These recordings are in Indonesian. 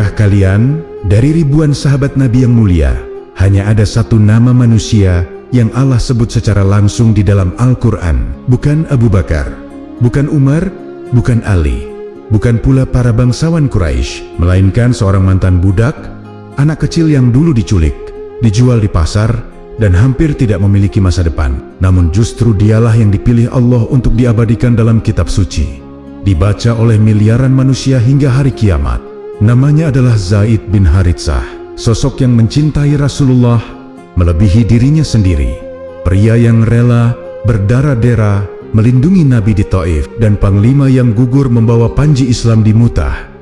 Tahukah kalian, dari ribuan sahabat Nabi yang mulia, hanya ada satu nama manusia yang Allah sebut secara langsung di dalam Al-Quran. Bukan Abu Bakar, bukan Umar, bukan Ali, bukan pula para bangsawan Quraisy, melainkan seorang mantan budak, anak kecil yang dulu diculik, dijual di pasar, dan hampir tidak memiliki masa depan. Namun justru dialah yang dipilih Allah untuk diabadikan dalam kitab suci, dibaca oleh miliaran manusia hingga hari kiamat. Namanya adalah Zaid bin Haritsah, sosok yang mencintai Rasulullah melebihi dirinya sendiri, pria yang rela berdarah-darah melindungi Nabi di Taif, dan panglima yang gugur membawa panji Islam di Mutah.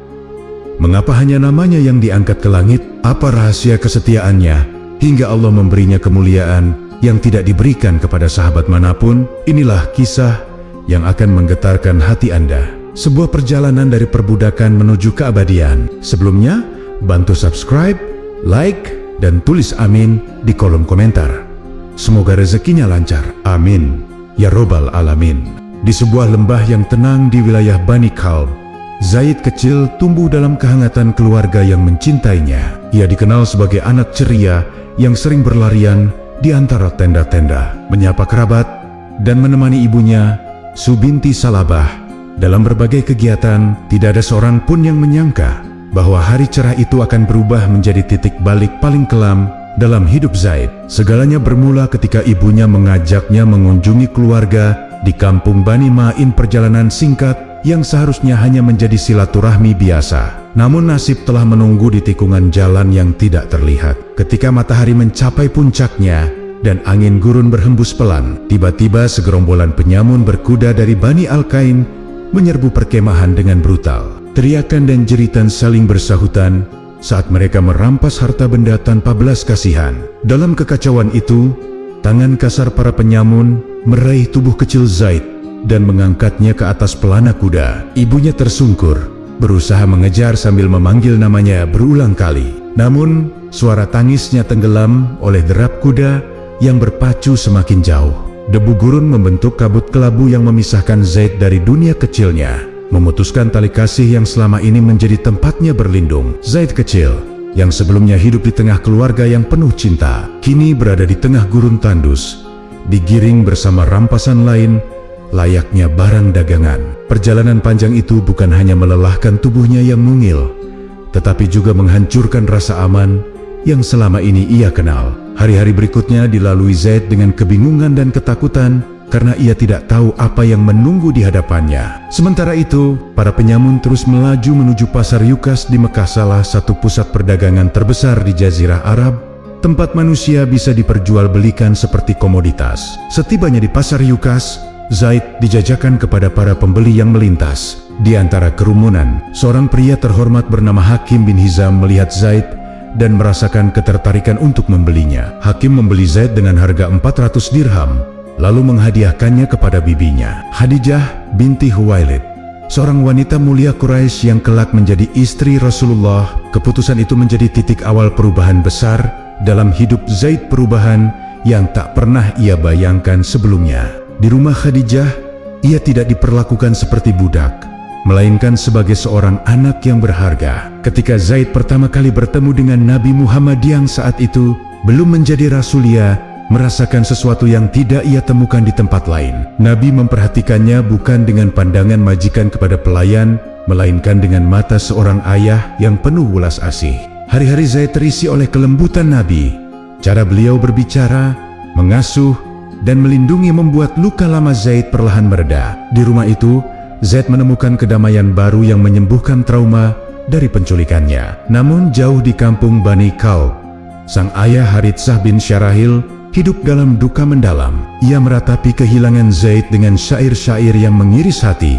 Mengapa hanya namanya yang diangkat ke langit? Apa rahasia kesetiaannya hingga Allah memberinya kemuliaan yang tidak diberikan kepada sahabat manapun? Inilah kisah yang akan menggetarkan hati Anda. Sebuah perjalanan dari perbudakan menuju keabadian. Sebelumnya, bantu subscribe, like, dan tulis amin di kolom komentar. Semoga rezekinya lancar. Amin. Ya Robbal Alamin. Di sebuah lembah yang tenang di wilayah Bani Kalb, Zaid kecil tumbuh dalam kehangatan keluarga yang mencintainya. Ia dikenal sebagai anak ceria yang sering berlarian di antara tenda-tenda, menyapa kerabat, dan menemani ibunya, Subinti Salabah, dalam berbagai kegiatan. Tidak ada seorang pun yang menyangka bahwa hari cerah itu akan berubah menjadi titik balik paling kelam dalam hidup Zaid. Segalanya bermula ketika ibunya mengajaknya mengunjungi keluarga di kampung Bani Ma'in. Perjalanan singkat yang seharusnya hanya menjadi silaturahmi biasa, namun nasib telah menunggu di tikungan jalan yang tidak terlihat. Ketika matahari mencapai puncaknya dan angin gurun berhembus pelan, tiba-tiba segerombolan penyamun berkuda dari Bani Al-Kain menyerbu perkemahan dengan brutal. Teriakan dan jeritan saling bersahutan saat mereka merampas harta benda tanpa belas kasihan. Dalam kekacauan itu, tangan kasar para penyamun meraih tubuh kecil Zaid dan mengangkatnya ke atas pelana kuda. Ibunya tersungkur, berusaha mengejar sambil memanggil namanya berulang kali. Namun, suara tangisnya tenggelam oleh derap kuda yang berpacu semakin jauh. Debu gurun membentuk kabut kelabu yang memisahkan Zaid dari dunia kecilnya, memutuskan tali kasih yang selama ini menjadi tempatnya berlindung. Zaid kecil, yang sebelumnya hidup di tengah keluarga yang penuh cinta, kini berada di tengah gurun tandus, digiring bersama rampasan lain, layaknya barang dagangan. Perjalanan panjang itu bukan hanya melelahkan tubuhnya yang mungil, tetapi juga menghancurkan rasa aman yang selama ini ia kenal. Hari-hari berikutnya dilalui Zaid dengan kebingungan dan ketakutan karena ia tidak tahu apa yang menunggu di hadapannya. Sementara itu, para penyamun terus melaju menuju pasar Yukas di Mekah, salah satu pusat perdagangan terbesar di Jazirah Arab, tempat manusia bisa diperjualbelikan seperti komoditas. Setibanya di pasar Yukas, Zaid dijajakan kepada para pembeli yang melintas. Di antara kerumunan, seorang pria terhormat bernama Hakim bin Hizam melihat Zaid dan merasakan ketertarikan untuk membelinya. Hakim membeli Zaid dengan harga 400 dirham, lalu menghadiahkannya kepada bibinya, Khadijah binti Khuwailid, seorang wanita mulia Quraisy yang kelak menjadi istri Rasulullah. Keputusan itu menjadi titik awal perubahan besar dalam hidup Zaid, perubahan yang tak pernah ia bayangkan sebelumnya. Di rumah Khadijah, ia tidak diperlakukan seperti budak, melainkan sebagai seorang anak yang berharga. Ketika Zaid pertama kali bertemu dengan Nabi Muhammad yang saat itu belum menjadi rasul, ia merasakan sesuatu yang tidak ia temukan di tempat lain. Nabi memperhatikannya bukan dengan pandangan majikan kepada pelayan, melainkan dengan mata seorang ayah yang penuh welas asih. Hari-hari Zaid terisi oleh kelembutan Nabi. Cara beliau berbicara, mengasuh, dan melindungi membuat luka lama Zaid perlahan mereda. Di rumah itu, Zaid menemukan kedamaian baru yang menyembuhkan trauma dari penculikannya. Namun jauh di kampung Bani Kalb, sang ayah Haritsah bin Syarahil hidup dalam duka mendalam. Ia meratapi kehilangan Zaid dengan syair-syair yang mengiris hati,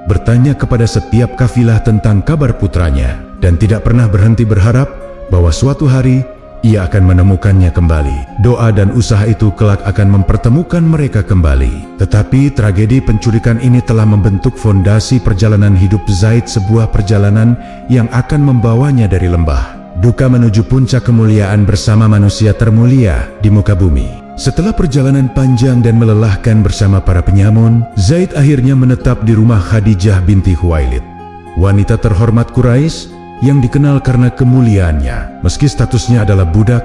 bertanya kepada setiap kafilah tentang kabar putranya, dan tidak pernah berhenti berharap bahwa suatu hari ia akan menemukannya kembali. Doa dan usaha itu kelak akan mempertemukan mereka kembali. Tetapi tragedi penculikan ini telah membentuk fondasi perjalanan hidup Zaid, sebuah perjalanan yang akan membawanya dari lembah duka menuju puncak kemuliaan bersama manusia termulia di muka bumi. Setelah perjalanan panjang dan melelahkan bersama para penyamun, Zaid akhirnya menetap di rumah Khadijah binti Khuwailid, wanita terhormat Quraisy yang dikenal karena kemuliaannya. Meski statusnya adalah budak,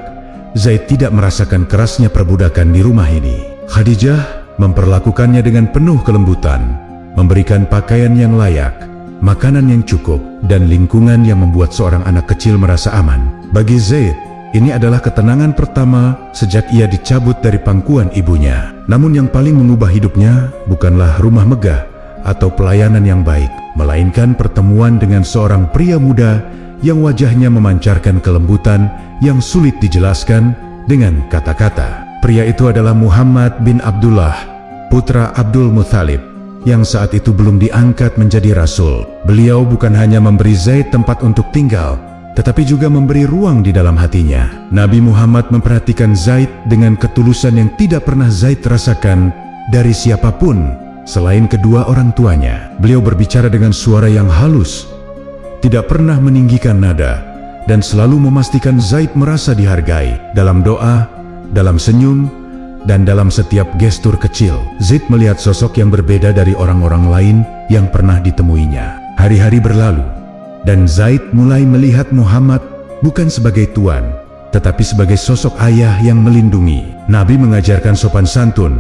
Zaid tidak merasakan kerasnya perbudakan di rumah ini. Khadijah memperlakukannya dengan penuh kelembutan, memberikan pakaian yang layak, makanan yang cukup, dan lingkungan yang membuat seorang anak kecil merasa aman. Bagi Zaid, ini adalah ketenangan pertama sejak ia dicabut dari pangkuan ibunya. Namun yang paling mengubah hidupnya bukanlah rumah megah atau pelayanan yang baik, melainkan pertemuan dengan seorang pria muda yang wajahnya memancarkan kelembutan yang sulit dijelaskan dengan kata-kata. Pria itu adalah Muhammad bin Abdullah, putra Abdul Muthalib, yang saat itu belum diangkat menjadi rasul. Beliau bukan hanya memberi Zaid tempat untuk tinggal, tetapi juga memberi ruang di dalam hatinya. Nabi Muhammad memperhatikan Zaid dengan ketulusan yang tidak pernah Zaid rasakan dari siapapun selain kedua orang tuanya. Beliau berbicara dengan suara yang halus, tidak pernah meninggikan nada, dan selalu memastikan Zaid merasa dihargai dalam doa, dalam senyum, dan dalam setiap gestur kecil. Zaid melihat sosok yang berbeda dari orang-orang lain yang pernah ditemuinya. Hari-hari berlalu, dan Zaid mulai melihat Muhammad bukan sebagai tuan, tetapi sebagai sosok ayah yang melindungi. Nabi mengajarkan sopan santun,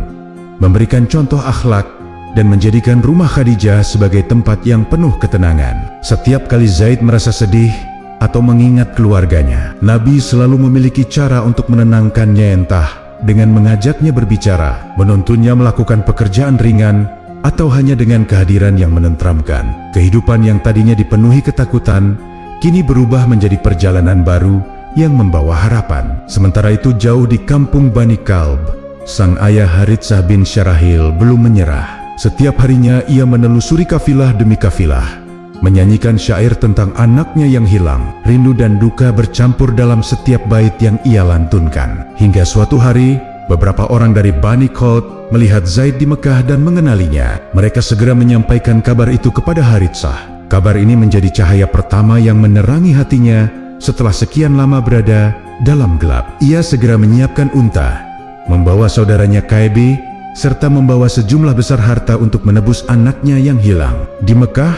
memberikan contoh akhlak, dan menjadikan rumah Khadijah sebagai tempat yang penuh ketenangan. Setiap kali Zaid merasa sedih atau mengingat keluarganya, Nabi selalu memiliki cara untuk menenangkannya, entah dengan mengajaknya berbicara, menuntunnya melakukan pekerjaan ringan, atau hanya dengan kehadiran yang menenteramkan. Kehidupan yang tadinya dipenuhi ketakutan, kini berubah menjadi perjalanan baru yang membawa harapan. Sementara itu jauh di kampung Bani Kalb, sang ayah Haritsah bin Syarahil belum menyerah. Setiap harinya ia menelusuri kafilah demi kafilah, menyanyikan syair tentang anaknya yang hilang. Rindu dan duka bercampur dalam setiap bait yang ia lantunkan. Hingga suatu hari, beberapa orang dari Bani Kalb melihat Zaid di Mekah dan mengenalinya. Mereka segera menyampaikan kabar itu kepada Haritsah. Kabar ini menjadi cahaya pertama yang menerangi hatinya setelah sekian lama berada dalam gelap. Ia segera menyiapkan unta, membawa saudaranya Kaibi, serta membawa sejumlah besar harta untuk menebus anaknya yang hilang. Di Mekah,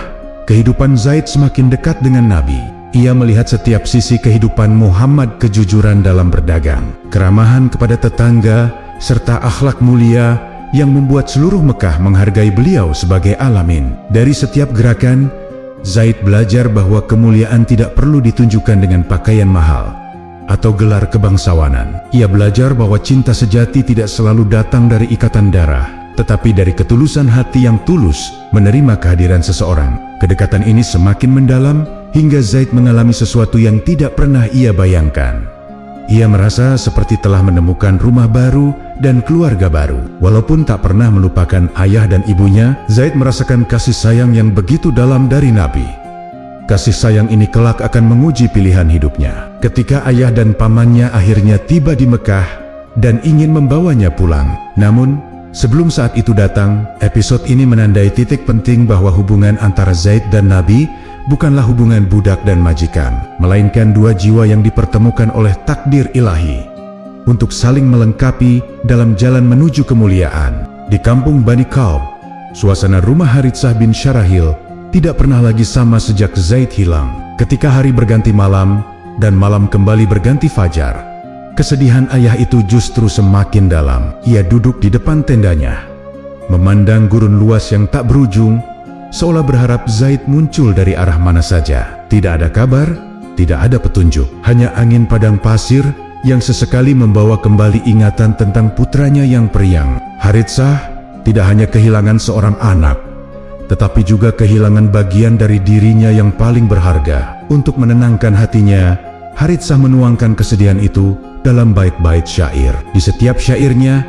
kehidupan Zaid semakin dekat dengan Nabi. Ia melihat setiap sisi kehidupan Muhammad: kejujuran dalam berdagang, keramahan kepada tetangga, serta akhlak mulia yang membuat seluruh Mekah menghargai beliau sebagai alamin. Dari setiap gerakan, Zaid belajar bahwa kemuliaan tidak perlu ditunjukkan dengan pakaian mahal atau gelar kebangsawanan. Ia belajar bahwa cinta sejati tidak selalu datang dari ikatan darah, tetapi dari ketulusan hati yang tulus menerima kehadiran seseorang. Kedekatan ini semakin mendalam hingga Zaid mengalami sesuatu yang tidak pernah ia bayangkan. Ia merasa seperti telah menemukan rumah baru dan keluarga baru. Walaupun tak pernah melupakan ayah dan ibunya, Zaid merasakan kasih sayang yang begitu dalam dari Nabi. Kasih sayang ini kelak akan menguji pilihan hidupnya. Ketika ayah dan pamannya akhirnya tiba di Mekah dan ingin membawanya pulang. Namun, sebelum saat itu datang, episode ini menandai titik penting bahwa hubungan antara Zaid dan Nabi bukanlah hubungan budak dan majikan, melainkan dua jiwa yang dipertemukan oleh takdir ilahi untuk saling melengkapi dalam jalan menuju kemuliaan. Di kampung Bani Kalb, suasana rumah Haritsah bin Syarahil tidak pernah lagi sama sejak Zaid hilang. Ketika hari berganti malam dan malam kembali berganti fajar, kesedihan ayah itu justru semakin dalam. Ia duduk di depan tendanya, memandang gurun luas yang tak berujung, seolah berharap Zaid muncul dari arah mana saja. Tidak ada kabar, tidak ada petunjuk, hanya angin padang pasir yang sesekali membawa kembali ingatan tentang putranya yang periang. Haritsah tidak hanya kehilangan seorang anak, tetapi juga kehilangan bagian dari dirinya yang paling berharga. Untuk menenangkan hatinya, Haritsah menuangkan kesedihan itu dalam bait-bait syair. Di setiap syairnya,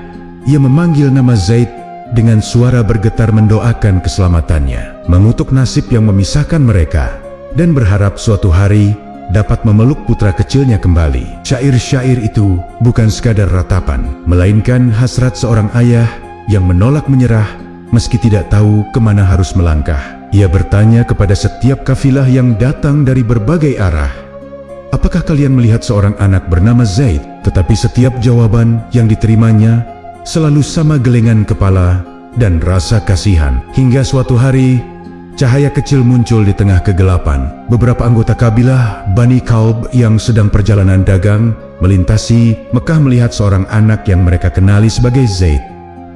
ia memanggil nama Zaid dengan suara bergetar, mendoakan keselamatannya, mengutuk nasib yang memisahkan mereka, dan berharap suatu hari dapat memeluk putra kecilnya kembali. Syair-syair itu bukan sekadar ratapan, melainkan hasrat seorang ayah yang menolak menyerah meski tidak tahu kemana harus melangkah. Ia bertanya kepada setiap kafilah yang datang dari berbagai arah, "Apakah kalian melihat seorang anak bernama Zaid?" Tetapi setiap jawaban yang diterimanya selalu sama gelengan kepala dan rasa kasihan. Hingga suatu hari, Cahaya kecil muncul di tengah kegelapan. Beberapa anggota kabilah Bani Kalb yang sedang perjalanan dagang melintasi Mekah melihat seorang anak yang mereka kenali sebagai Zaid.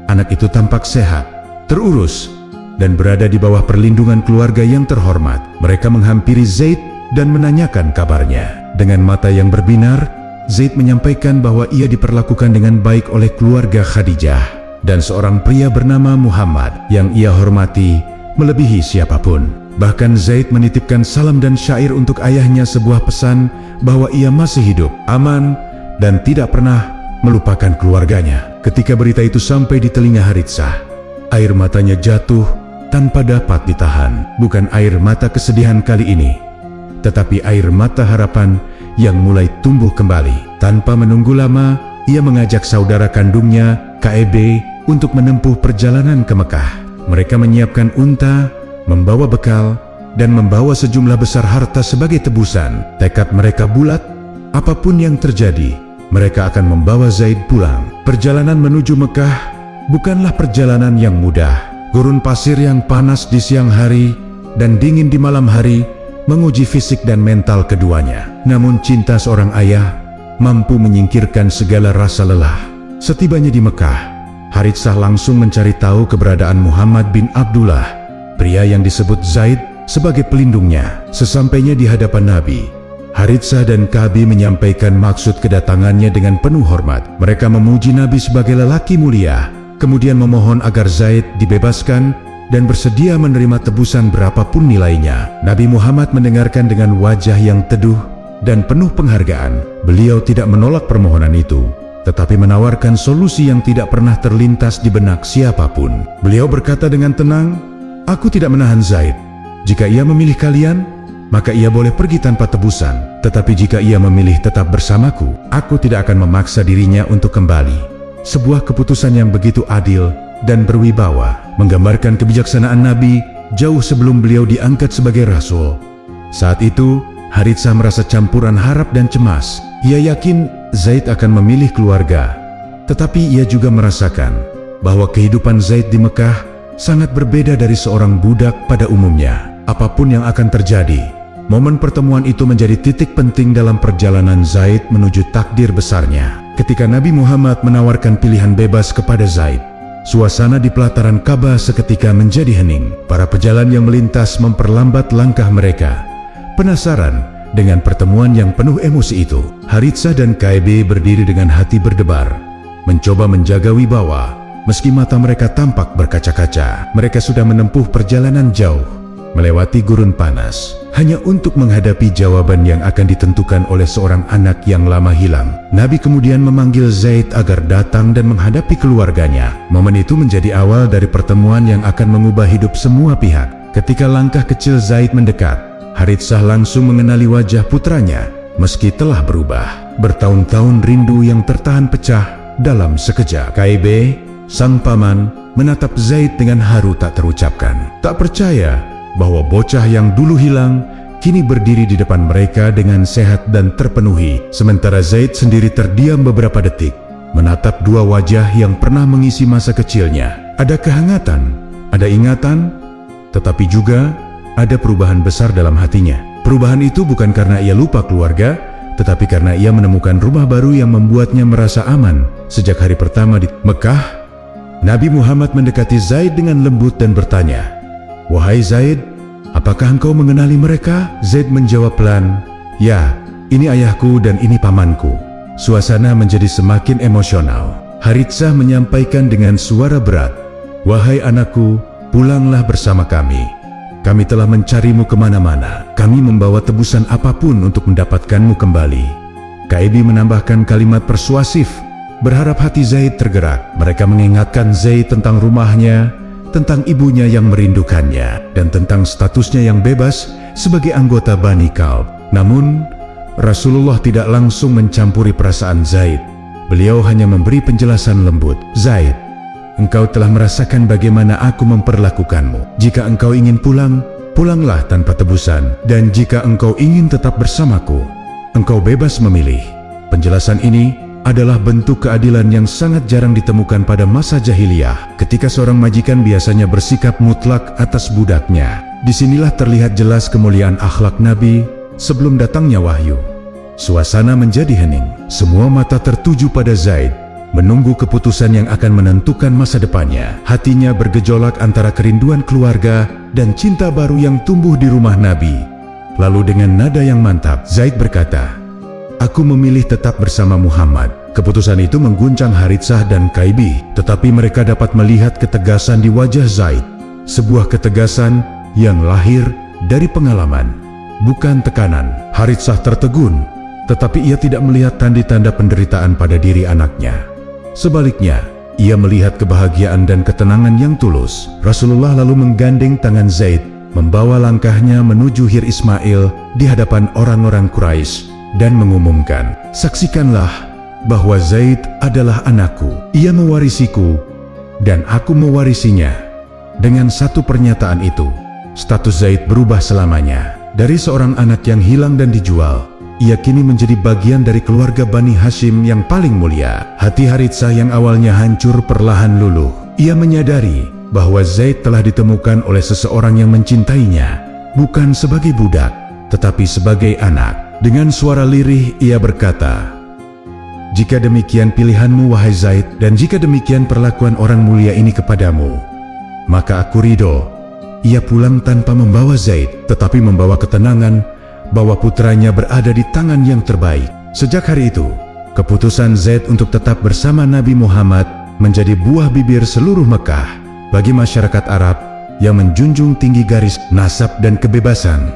Anak itu tampak sehat, terurus, dan berada di bawah perlindungan keluarga yang terhormat. Mereka menghampiri Zaid dan menanyakan kabarnya. Dengan mata yang berbinar, Zaid menyampaikan bahwa ia diperlakukan dengan baik oleh keluarga Khadijah dan seorang pria bernama Muhammad yang ia hormati melebihi siapapun. Bahkan Zaid menitipkan salam dan syair untuk ayahnya, sebuah pesan bahwa ia masih hidup, aman, dan tidak pernah melupakan keluarganya. Ketika berita itu sampai di telinga Haritsah, air matanya jatuh tanpa dapat ditahan. Bukan air mata kesedihan kali ini, tetapi air mata harapan yang mulai tumbuh kembali. Tanpa menunggu lama, ia mengajak saudara kandungnya, KEB, untuk menempuh perjalanan ke Mekah. Mereka menyiapkan unta, membawa bekal, dan membawa sejumlah besar harta sebagai tebusan. Tekad mereka bulat, apapun yang terjadi, mereka akan membawa Zaid pulang. Perjalanan menuju Mekah bukanlah perjalanan yang mudah. Gurun pasir yang panas di siang hari dan dingin di malam hari menguji fisik dan mental keduanya. Namun cinta seorang ayah mampu menyingkirkan segala rasa lelah. Setibanya di Mekah, Haritsah langsung mencari tahu keberadaan Muhammad bin Abdullah, pria yang disebut Zaid, sebagai pelindungnya. Sesampainya di hadapan Nabi, Haritsah dan Ka'bi menyampaikan maksud kedatangannya dengan penuh hormat. Mereka memuji Nabi sebagai lelaki mulia, kemudian memohon agar Zaid dibebaskan dan bersedia menerima tebusan berapapun nilainya. Nabi Muhammad mendengarkan dengan wajah yang teduh dan penuh penghargaan. Beliau tidak menolak permohonan itu, tetapi menawarkan solusi yang tidak pernah terlintas di benak siapapun. Beliau berkata dengan tenang, "Aku tidak menahan Zaid. Jika ia memilih kalian, maka ia boleh pergi tanpa tebusan. Tetapi jika ia memilih tetap bersamaku, aku tidak akan memaksa dirinya untuk kembali." Sebuah keputusan yang begitu adil dan berwibawa, menggambarkan kebijaksanaan Nabi jauh sebelum beliau diangkat sebagai Rasul. Saat itu, Haritsah merasa campuran harap dan cemas. Ia yakin Zaid akan memilih keluarga, tetapi ia juga merasakan bahwa kehidupan Zaid di Mekah sangat berbeda dari seorang budak pada umumnya. Apapun yang akan terjadi, momen pertemuan itu menjadi titik penting dalam perjalanan Zaid menuju takdir besarnya. Ketika Nabi Muhammad menawarkan pilihan bebas kepada Zaid, suasana di pelataran Ka'bah seketika menjadi hening. Para pejalan yang melintas memperlambat langkah mereka, penasaran dengan pertemuan yang penuh emosi itu. Haritsah dan KEB berdiri dengan hati berdebar, mencoba menjaga wibawa, meski mata mereka tampak berkaca-kaca. Mereka sudah menempuh perjalanan jauh, melewati gurun panas, hanya untuk menghadapi jawaban yang akan ditentukan oleh seorang anak yang lama hilang. Nabi kemudian memanggil Zaid agar datang dan menghadapi keluarganya. Momen itu menjadi awal dari pertemuan yang akan mengubah hidup semua pihak. Ketika langkah kecil Zaid mendekat, Haritsah langsung mengenali wajah putranya, meski telah berubah. Bertahun-tahun rindu yang tertahan pecah dalam sekejap. KEB, sang paman, menatap Zaid dengan haru tak terucapkan. Tak percaya bahwa bocah yang dulu hilang kini berdiri di depan mereka dengan sehat dan terpenuhi. Sementara Zaid sendiri terdiam beberapa detik, menatap dua wajah yang pernah mengisi masa kecilnya. Ada kehangatan, ada ingatan, tetapi juga ada perubahan besar dalam hatinya. Perubahan itu bukan karena ia lupa keluarga, tetapi karena ia menemukan rumah baru yang membuatnya merasa aman. Sejak hari pertama di Mekah, Nabi Muhammad mendekati Zaid dengan lembut dan bertanya, "Wahai Zaid, apakah engkau mengenali mereka?" Zaid menjawab pelan, "Ya, ini ayahku dan ini pamanku." Suasana menjadi semakin emosional. Haritsah menyampaikan dengan suara berat, "Wahai anakku, pulanglah bersama kami. Kami telah mencarimu kemana-mana. Kami membawa tebusan apapun untuk mendapatkanmu kembali." KEB menambahkan kalimat persuasif, berharap hati Zaid tergerak. Mereka mengingatkan Zaid tentang rumahnya, tentang ibunya yang merindukannya, dan tentang statusnya yang bebas sebagai anggota Bani Kalb. Namun, Rasulullah tidak langsung mencampuri perasaan Zaid. Beliau hanya memberi penjelasan lembut, "Zaid, engkau telah merasakan bagaimana aku memperlakukanmu. Jika engkau ingin pulang, pulanglah tanpa tebusan. Dan jika engkau ingin tetap bersamaku, engkau bebas memilih." Penjelasan ini adalah bentuk keadilan yang sangat jarang ditemukan pada masa jahiliyah, ketika seorang majikan biasanya bersikap mutlak atas budaknya. Disinilah terlihat jelas kemuliaan akhlak Nabi sebelum datangnya wahyu. Suasana menjadi hening. Semua mata tertuju pada Zaid, menunggu keputusan yang akan menentukan masa depannya. Hatinya bergejolak antara kerinduan keluarga dan cinta baru yang tumbuh di rumah Nabi. Lalu dengan nada yang mantap, Zaid berkata, "Aku memilih tetap bersama Muhammad." Keputusan itu mengguncang Haritsah dan Kaibi, tetapi mereka dapat melihat ketegasan di wajah Zaid. Sebuah ketegasan yang lahir dari pengalaman, bukan tekanan. Haritsah tertegun, tetapi ia tidak melihat tanda-tanda penderitaan pada diri anaknya. Sebaliknya, ia melihat kebahagiaan dan ketenangan yang tulus. Rasulullah lalu menggandeng tangan Zaid, membawa langkahnya menuju Hir Ismail di hadapan orang-orang Quraisy dan mengumumkan, "Saksikanlah bahwa Zaid adalah anakku. Ia mewarisiku dan aku mewarisinya." Dengan satu pernyataan itu, status Zaid berubah selamanya. Dari seorang anak yang hilang dan dijual, ia kini menjadi bagian dari keluarga Bani Hashim yang paling mulia. Hati Haritsah yang awalnya hancur perlahan luluh. Ia menyadari bahwa Zaid telah ditemukan oleh seseorang yang mencintainya, bukan sebagai budak, tetapi sebagai anak. Dengan suara lirih ia berkata, "Jika demikian pilihanmu wahai Zaid, dan jika demikian perlakuan orang mulia ini kepadamu, maka aku ridho." Ia pulang tanpa membawa Zaid, tetapi membawa ketenangan bahwa putranya berada di tangan yang terbaik. Sejak hari itu, keputusan Zaid untuk tetap bersama Nabi Muhammad menjadi buah bibir seluruh Mekah. Bagi masyarakat Arab yang menjunjung tinggi garis nasab dan kebebasan,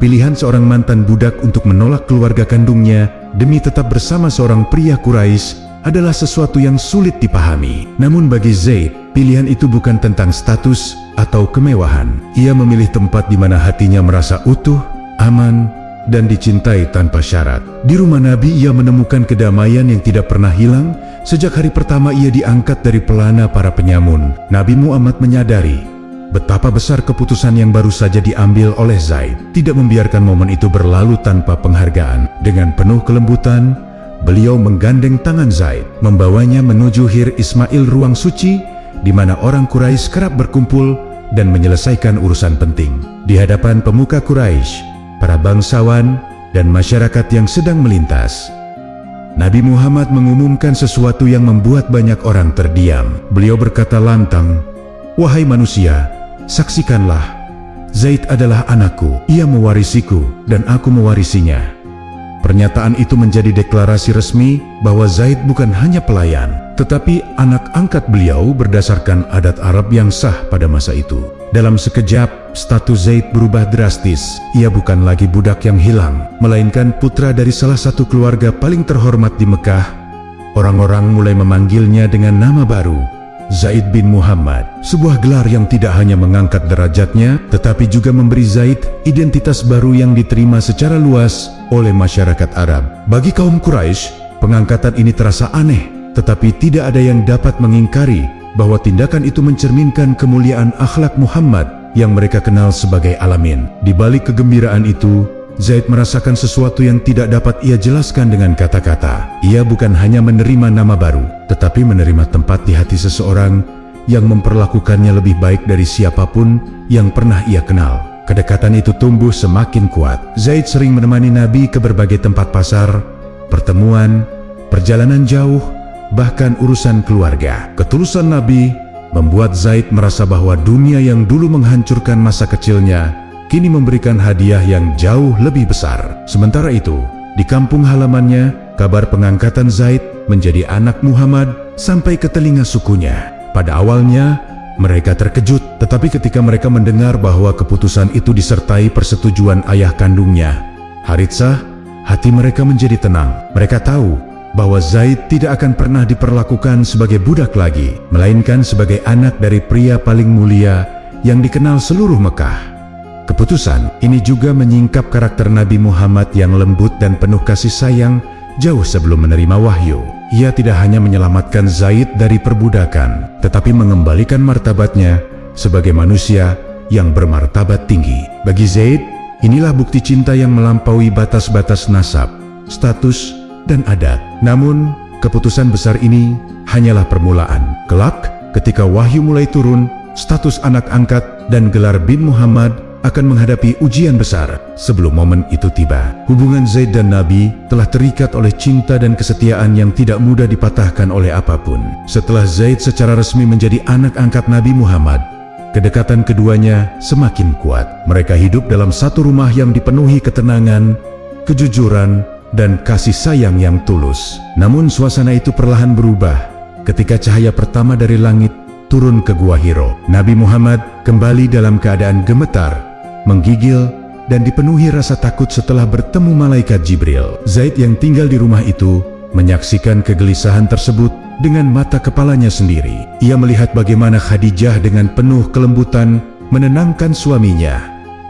pilihan seorang mantan budak untuk menolak keluarga kandungnya demi tetap bersama seorang pria Quraisy adalah sesuatu yang sulit dipahami. Namun bagi Zaid, pilihan itu bukan tentang status atau kemewahan. Ia memilih tempat di mana hatinya merasa utuh, aman, dan dicintai tanpa syarat. Di rumah Nabi ia menemukan kedamaian yang tidak pernah hilang sejak hari pertama ia diangkat dari pelana para penyamun. Nabi Muhammad menyadari betapa besar keputusan yang baru saja diambil oleh Zaid. Tidak membiarkan momen itu berlalu tanpa penghargaan. Dengan penuh kelembutan, beliau menggandeng tangan Zaid, membawanya menuju Hir Ismail, ruang suci di mana orang Quraisy kerap berkumpul dan menyelesaikan urusan penting. Di hadapan pemuka Quraisy, para bangsawan, dan masyarakat yang sedang melintas, Nabi Muhammad mengumumkan sesuatu yang membuat banyak orang terdiam. Beliau berkata lantang, "Wahai manusia, saksikanlah, Zaid adalah anakku. Ia mewarisiku dan aku mewarisinya." Pernyataan itu menjadi deklarasi resmi bahwa Zaid bukan hanya pelayan, tetapi anak angkat beliau berdasarkan adat Arab yang sah pada masa itu. Dalam sekejap, status Zaid berubah drastis. Ia bukan lagi budak yang hilang, melainkan putra dari salah satu keluarga paling terhormat di Mekah. Orang-orang mulai memanggilnya dengan nama baru, Zaid bin Muhammad. Sebuah gelar yang tidak hanya mengangkat derajatnya, tetapi juga memberi Zaid identitas baru yang diterima secara luas oleh masyarakat Arab. Bagi kaum Quraisy, pengangkatan ini terasa aneh, tetapi tidak ada yang dapat mengingkari bahwa tindakan itu mencerminkan kemuliaan akhlak Muhammad yang mereka kenal sebagai Alamin. Di balik kegembiraan itu, Zaid merasakan sesuatu yang tidak dapat ia jelaskan dengan kata-kata. Ia bukan hanya menerima nama baru, tetapi menerima tempat di hati seseorang yang memperlakukannya lebih baik dari siapapun yang pernah ia kenal. Kedekatan itu tumbuh semakin kuat. Zaid sering menemani Nabi ke berbagai tempat pasar, pertemuan, perjalanan jauh, bahkan urusan keluarga. Ketulusan Nabi membuat Zaid merasa bahwa dunia yang dulu menghancurkan masa kecilnya kini memberikan hadiah yang jauh lebih besar. Sementara itu, di kampung halamannya, kabar pengangkatan Zaid menjadi anak Muhammad sampai ke telinga sukunya. Pada awalnya, mereka terkejut, tetapi ketika mereka mendengar bahwa keputusan itu disertai persetujuan ayah kandungnya, Haritsah, hati mereka menjadi tenang. Mereka tahu bahwa Zaid tidak akan pernah diperlakukan sebagai budak lagi, melainkan sebagai anak dari pria paling mulia yang dikenal seluruh Mekah. Keputusan ini juga menyingkap karakter Nabi Muhammad yang lembut dan penuh kasih sayang jauh sebelum menerima wahyu. Ia tidak hanya menyelamatkan Zaid dari perbudakan, tetapi mengembalikan martabatnya sebagai manusia yang bermartabat tinggi. Bagi Zaid, inilah bukti cinta yang melampaui batas-batas nasab, status, dan adat. Namun, Keputusan besar ini hanyalah permulaan. Kelak, ketika wahyu mulai turun, status anak angkat dan gelar bin Muhammad akan menghadapi ujian besar. Sebelum momen itu tiba, hubungan Zaid dan Nabi telah terikat oleh cinta dan kesetiaan yang tidak mudah dipatahkan oleh apapun. Setelah Zaid secara resmi menjadi anak angkat Nabi Muhammad, kedekatan keduanya semakin kuat. Mereka hidup dalam satu rumah yang dipenuhi ketenangan, kejujuran, dan kasih sayang yang tulus. Namun suasana itu perlahan berubah ketika cahaya pertama dari langit turun ke Gua Hiro. Nabi Muhammad kembali dalam keadaan gemetar, menggigil, dan dipenuhi rasa takut setelah bertemu malaikat Jibril. Zaid yang tinggal di rumah itu menyaksikan kegelisahan tersebut dengan mata kepalanya sendiri. Ia melihat bagaimana Khadijah dengan penuh kelembutan menenangkan suaminya,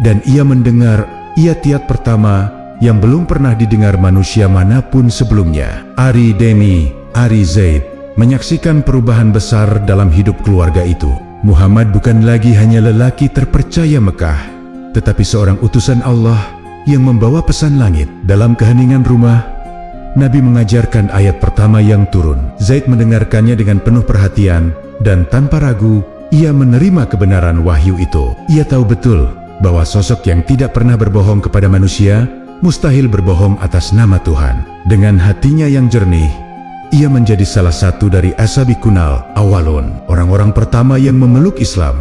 dan ia mendengar iatiyat pertama yang belum pernah didengar manusia manapun sebelumnya. Ari Demi, Ari Zaid menyaksikan perubahan besar dalam hidup keluarga itu. Muhammad bukan lagi hanya lelaki terpercaya Mekah, tetapi seorang utusan Allah yang membawa pesan langit. Dalam keheningan rumah, Nabi mengajarkan ayat pertama yang turun. Zaid mendengarkannya dengan penuh perhatian, dan tanpa ragu, ia menerima kebenaran wahyu itu. Ia tahu betul bahwa sosok yang tidak pernah berbohong kepada manusia, mustahil berbohong atas nama Tuhan. Dengan hatinya yang jernih, ia menjadi salah satu dari As-Sabiqunal Awwalun, orang-orang pertama yang memeluk Islam.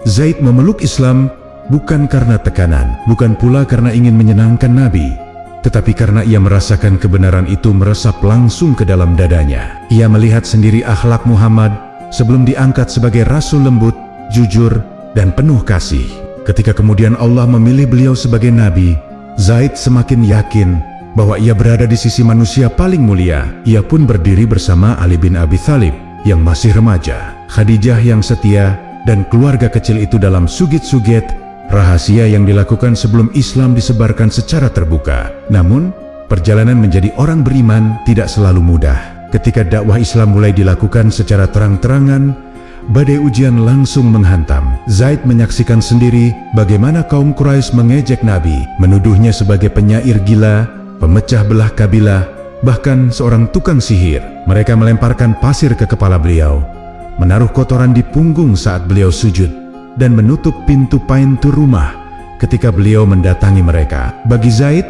Zaid memeluk Islam bukan karena tekanan, bukan pula karena ingin menyenangkan Nabi, tetapi karena ia merasakan kebenaran itu meresap langsung ke dalam dadanya. Ia melihat sendiri akhlak Muhammad sebelum diangkat sebagai rasul lembut, jujur, dan penuh kasih. Ketika kemudian Allah memilih beliau sebagai nabi, Zaid semakin yakin bahwa ia berada di sisi manusia paling mulia. Ia pun berdiri bersama Ali bin Abi Thalib yang masih remaja, Khadijah yang setia, dan keluarga kecil itu dalam suget-suget rahasia yang dilakukan sebelum Islam disebarkan secara terbuka. Namun, perjalanan menjadi orang beriman tidak selalu mudah. Ketika dakwah Islam mulai dilakukan secara terang-terangan, badai ujian langsung menghantam. Zaid menyaksikan sendiri bagaimana kaum Quraisy mengejek Nabi, menuduhnya sebagai penyair gila, pemecah belah kabilah, bahkan seorang tukang sihir. Mereka melemparkan pasir ke kepala beliau, menaruh kotoran di punggung saat beliau sujud, dan menutup pintu pintu rumah ketika beliau mendatangi mereka. Bagi Zaid,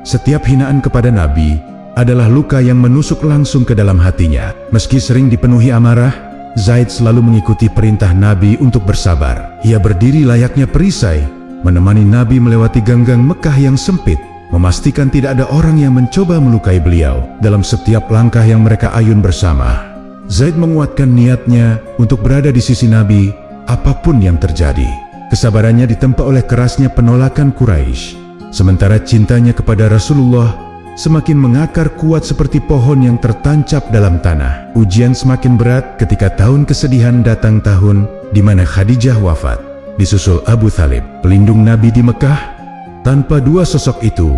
setiap hinaan kepada Nabi adalah luka yang menusuk langsung ke dalam hatinya. Meski sering dipenuhi amarah, Zaid selalu mengikuti perintah Nabi untuk bersabar. Ia berdiri layaknya perisai, menemani Nabi melewati gang-gang Mekah yang sempit, memastikan tidak ada orang yang mencoba melukai beliau dalam setiap langkah yang mereka ayun bersama. Zaid menguatkan niatnya untuk berada di sisi Nabi apapun yang terjadi. Kesabarannya ditempa oleh kerasnya penolakan Quraisy, sementara cintanya kepada Rasulullah semakin mengakar kuat seperti pohon yang tertancap dalam tanah. Ujian semakin berat ketika tahun kesedihan datang, tahun di mana Khadijah wafat, disusul Abu Thalib, pelindung Nabi di Mekah. Tanpa dua sosok itu,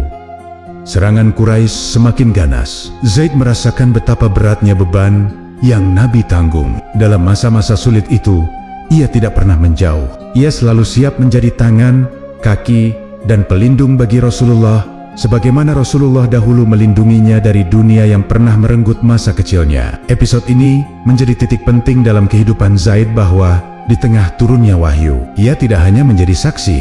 serangan Quraisy semakin ganas. Zaid merasakan betapa beratnya beban yang Nabi tanggung. Dalam masa-masa sulit itu, ia tidak pernah menjauh. Ia selalu siap menjadi tangan, kaki, dan pelindung bagi Rasulullah, sebagaimana Rasulullah dahulu melindunginya dari dunia yang pernah merenggut masa kecilnya. Episode ini menjadi titik penting dalam kehidupan Zaid, bahwa di tengah turunnya wahyu, ia tidak hanya menjadi saksi,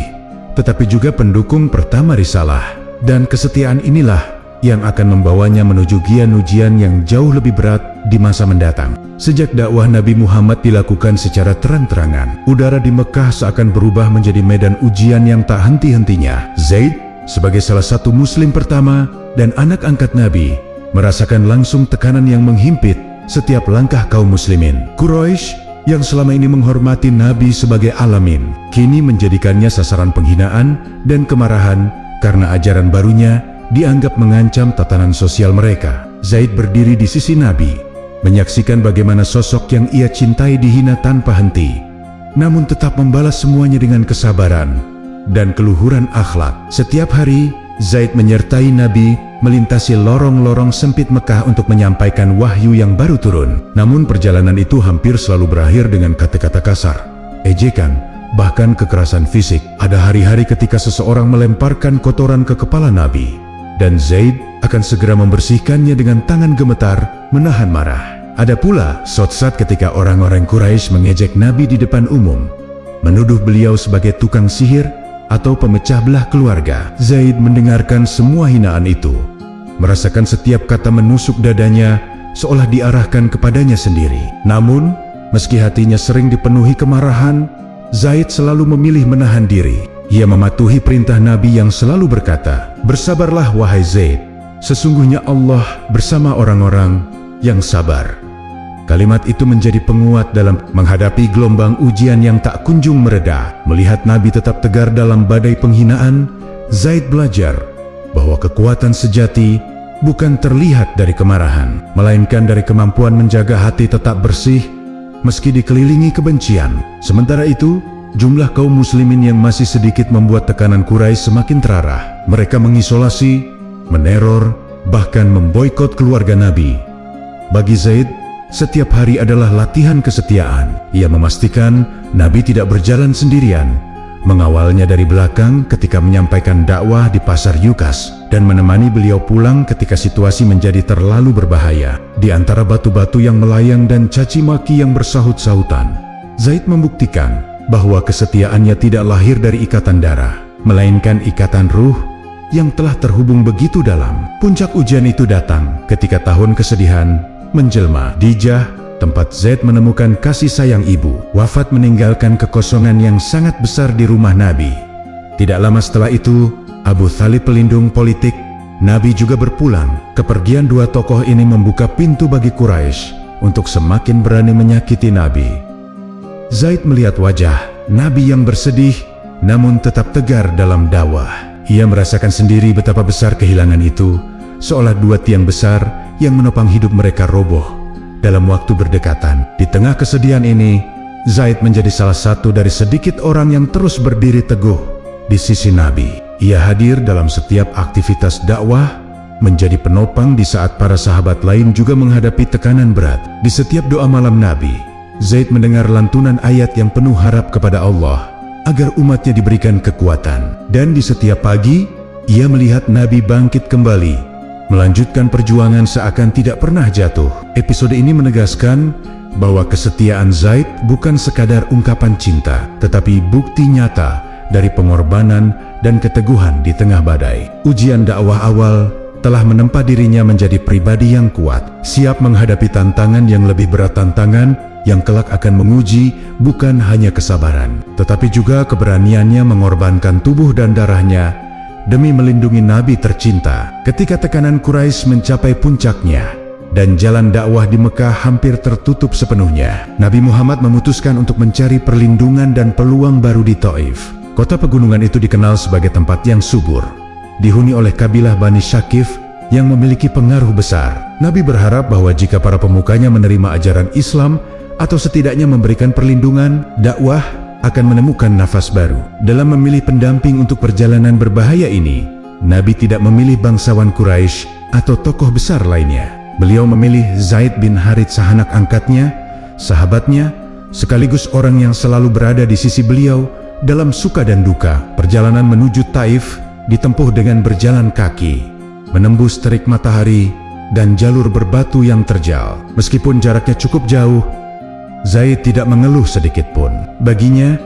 tetapi juga pendukung pertama risalah. Dan kesetiaan inilah yang akan membawanya menuju ujian yang jauh lebih berat di masa mendatang. Sejak dakwah Nabi Muhammad dilakukan secara terang-terangan, udara di Mekah seakan berubah menjadi medan ujian yang tak henti-hentinya. Zaid, sebagai salah satu muslim pertama dan anak angkat Nabi, merasakan langsung tekanan yang menghimpit setiap langkah kaum muslimin. Quraisy yang selama ini menghormati Nabi sebagai alamin, kini menjadikannya sasaran penghinaan dan kemarahan karena ajaran barunya dianggap mengancam tatanan sosial mereka. Zaid berdiri di sisi Nabi, menyaksikan bagaimana sosok yang ia cintai dihina tanpa henti, namun tetap membalas semuanya dengan kesabaran dan keluhuran akhlak. Setiap hari, Zaid menyertai Nabi melintasi lorong-lorong sempit Mekah untuk menyampaikan wahyu yang baru turun. Namun perjalanan itu hampir selalu berakhir dengan kata-kata kasar, ejekan, bahkan kekerasan fisik. Ada hari-hari ketika seseorang melemparkan kotoran ke kepala Nabi, dan Zaid akan segera membersihkannya dengan tangan gemetar menahan marah. Ada pula saat ketika orang-orang Quraisy mengejek Nabi di depan umum, menuduh beliau sebagai tukang sihir atau pemecah belah keluarga. Zaid mendengarkan semua hinaan itu, merasakan setiap kata menusuk dadanya seolah diarahkan kepadanya sendiri. Namun, meski hatinya sering dipenuhi kemarahan, Zaid selalu memilih menahan diri. Ia mematuhi perintah Nabi yang selalu berkata, "Bersabarlah wahai Zaid, sesungguhnya Allah bersama orang-orang yang sabar." Kalimat itu menjadi penguat dalam menghadapi gelombang ujian yang tak kunjung mereda. Melihat Nabi tetap tegar dalam badai penghinaan, Zaid belajar bahwa kekuatan sejati bukan terlihat dari kemarahan, melainkan dari kemampuan menjaga hati tetap bersih meski dikelilingi kebencian. Sementara itu, jumlah kaum muslimin yang masih sedikit membuat tekanan Quraisy semakin terarah. Mereka mengisolasi, meneror, bahkan memboikot keluarga Nabi. Bagi Zaid, setiap hari adalah latihan kesetiaan. Ia memastikan Nabi tidak berjalan sendirian, mengawalnya dari belakang ketika menyampaikan dakwah di pasar Yukas, dan menemani beliau pulang ketika situasi menjadi terlalu berbahaya. Di antara batu-batu yang melayang dan caci maki yang bersahut-sahutan, Zaid membuktikan bahwa kesetiaannya tidak lahir dari ikatan darah, melainkan ikatan ruh yang telah terhubung begitu dalam. Puncak ujian itu datang ketika tahun kesedihan menjelma. Di Jah, tempat Zaid menemukan kasih sayang ibu, wafat meninggalkan kekosongan yang sangat besar di rumah Nabi. Tidak lama setelah itu, Abu Thalib, pelindung politik Nabi, juga berpulang. Kepergian dua tokoh ini membuka pintu bagi Quraisy untuk semakin berani menyakiti Nabi. Zaid melihat wajah Nabi yang bersedih namun tetap tegar dalam dakwah. Ia merasakan sendiri betapa besar kehilangan itu, seolah dua tiang besar yang menopang hidup mereka roboh dalam waktu berdekatan. Di tengah kesedihan ini, Zaid menjadi salah satu dari sedikit orang yang terus berdiri teguh di sisi Nabi. Ia hadir dalam setiap aktivitas dakwah, menjadi penopang di saat para sahabat lain juga menghadapi tekanan berat. Di setiap doa malam Nabi, Zaid mendengar lantunan ayat yang penuh harap kepada Allah agar umatnya diberikan kekuatan. Dan di setiap pagi, ia melihat Nabi bangkit kembali, melanjutkan perjuangan seakan tidak pernah jatuh. Episode ini menegaskan bahwa kesetiaan Zaid bukan sekadar ungkapan cinta, tetapi bukti nyata dari pengorbanan dan keteguhan di tengah badai. Ujian dakwah awal telah menempa dirinya menjadi pribadi yang kuat, siap menghadapi tantangan yang lebih berat, tantangan yang kelak akan menguji bukan hanya kesabaran, tetapi juga keberaniannya mengorbankan tubuh dan darahnya demi melindungi Nabi tercinta. Ketika tekanan Quraisy mencapai puncaknya dan jalan dakwah di Mekah hampir tertutup sepenuhnya, Nabi Muhammad memutuskan untuk mencari perlindungan dan peluang baru di Thaif. Kota pegunungan itu dikenal sebagai tempat yang subur, dihuni oleh kabilah Bani Syakif yang memiliki pengaruh besar. Nabi berharap bahwa jika para pemukanya menerima ajaran Islam atau setidaknya memberikan perlindungan, dakwah akan menemukan nafas baru. Dalam memilih pendamping untuk perjalanan berbahaya ini, Nabi tidak memilih bangsawan Quraisy atau tokoh besar lainnya. Beliau memilih Zaid bin Harits, sahanak angkatnya, sahabatnya, sekaligus orang yang selalu berada di sisi beliau dalam suka dan duka. Perjalanan menuju Taif ditempuh dengan berjalan kaki, menembus terik matahari dan jalur berbatu yang terjal. Meskipun jaraknya cukup jauh, Zaid tidak mengeluh sedikit pun. Baginya,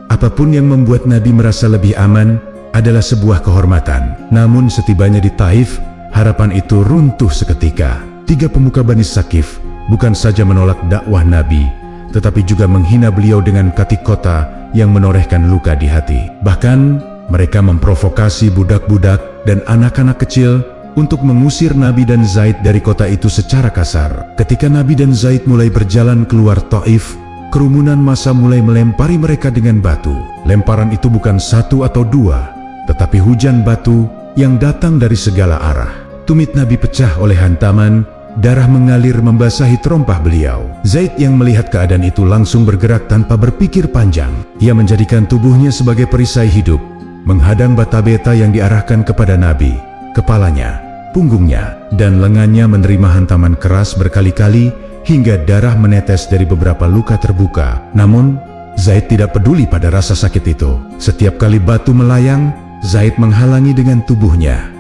apapun yang membuat Nabi merasa lebih aman adalah sebuah kehormatan. Namun setibanya di Taif, harapan itu runtuh seketika. Tiga pemuka Bani Syakif bukan saja menolak dakwah Nabi, tetapi juga menghina beliau dengan kata-kata yang menorehkan luka di hati. Bahkan, mereka memprovokasi budak-budak dan anak-anak kecil untuk mengusir Nabi dan Zaid dari kota itu secara kasar. Ketika Nabi dan Zaid mulai berjalan keluar Thaif, kerumunan massa mulai melempari mereka dengan batu. Lemparan itu bukan satu atau dua, tetapi hujan batu yang datang dari segala arah. Tumit Nabi pecah oleh hantaman, darah mengalir membasahi terompah beliau. Zaid yang melihat keadaan itu langsung bergerak tanpa berpikir panjang. Ia menjadikan tubuhnya sebagai perisai hidup, menghadang bata-bata yang diarahkan kepada Nabi. Kepalanya, punggungnya, dan lengannya menerima hantaman keras berkali-kali hingga darah menetes dari beberapa luka terbuka. Namun, Zaid tidak peduli pada rasa sakit itu. Setiap kali batu melayang, Zaid menghalangi dengan tubuhnya.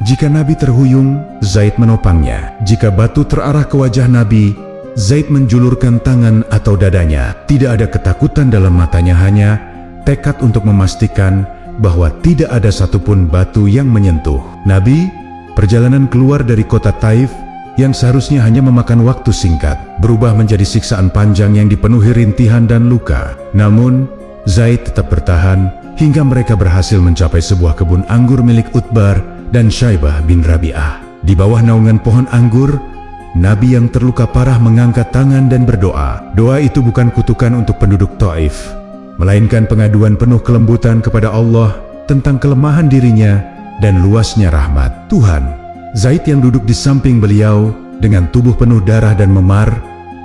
Jika Nabi terhuyung, Zaid menopangnya. Jika batu terarah ke wajah Nabi, Zaid menjulurkan tangan atau dadanya. Tidak ada ketakutan dalam matanya, hanya tekad untuk memastikan bahwa tidak ada satupun batu yang menyentuh Nabi. Perjalanan keluar dari kota Taif yang seharusnya hanya memakan waktu singkat berubah menjadi siksaan panjang yang dipenuhi rintihan dan luka. Namun, Zaid tetap bertahan hingga mereka berhasil mencapai sebuah kebun anggur milik Utbar dan Syaibah bin Rabi'ah. Di bawah naungan pohon anggur, Nabi yang terluka parah mengangkat tangan dan berdoa. Doa itu bukan kutukan untuk penduduk Taif, melainkan pengaduan penuh kelembutan kepada Allah tentang kelemahan dirinya dan luasnya rahmat Tuhan. Zaid yang duduk di samping beliau dengan tubuh penuh darah dan memar,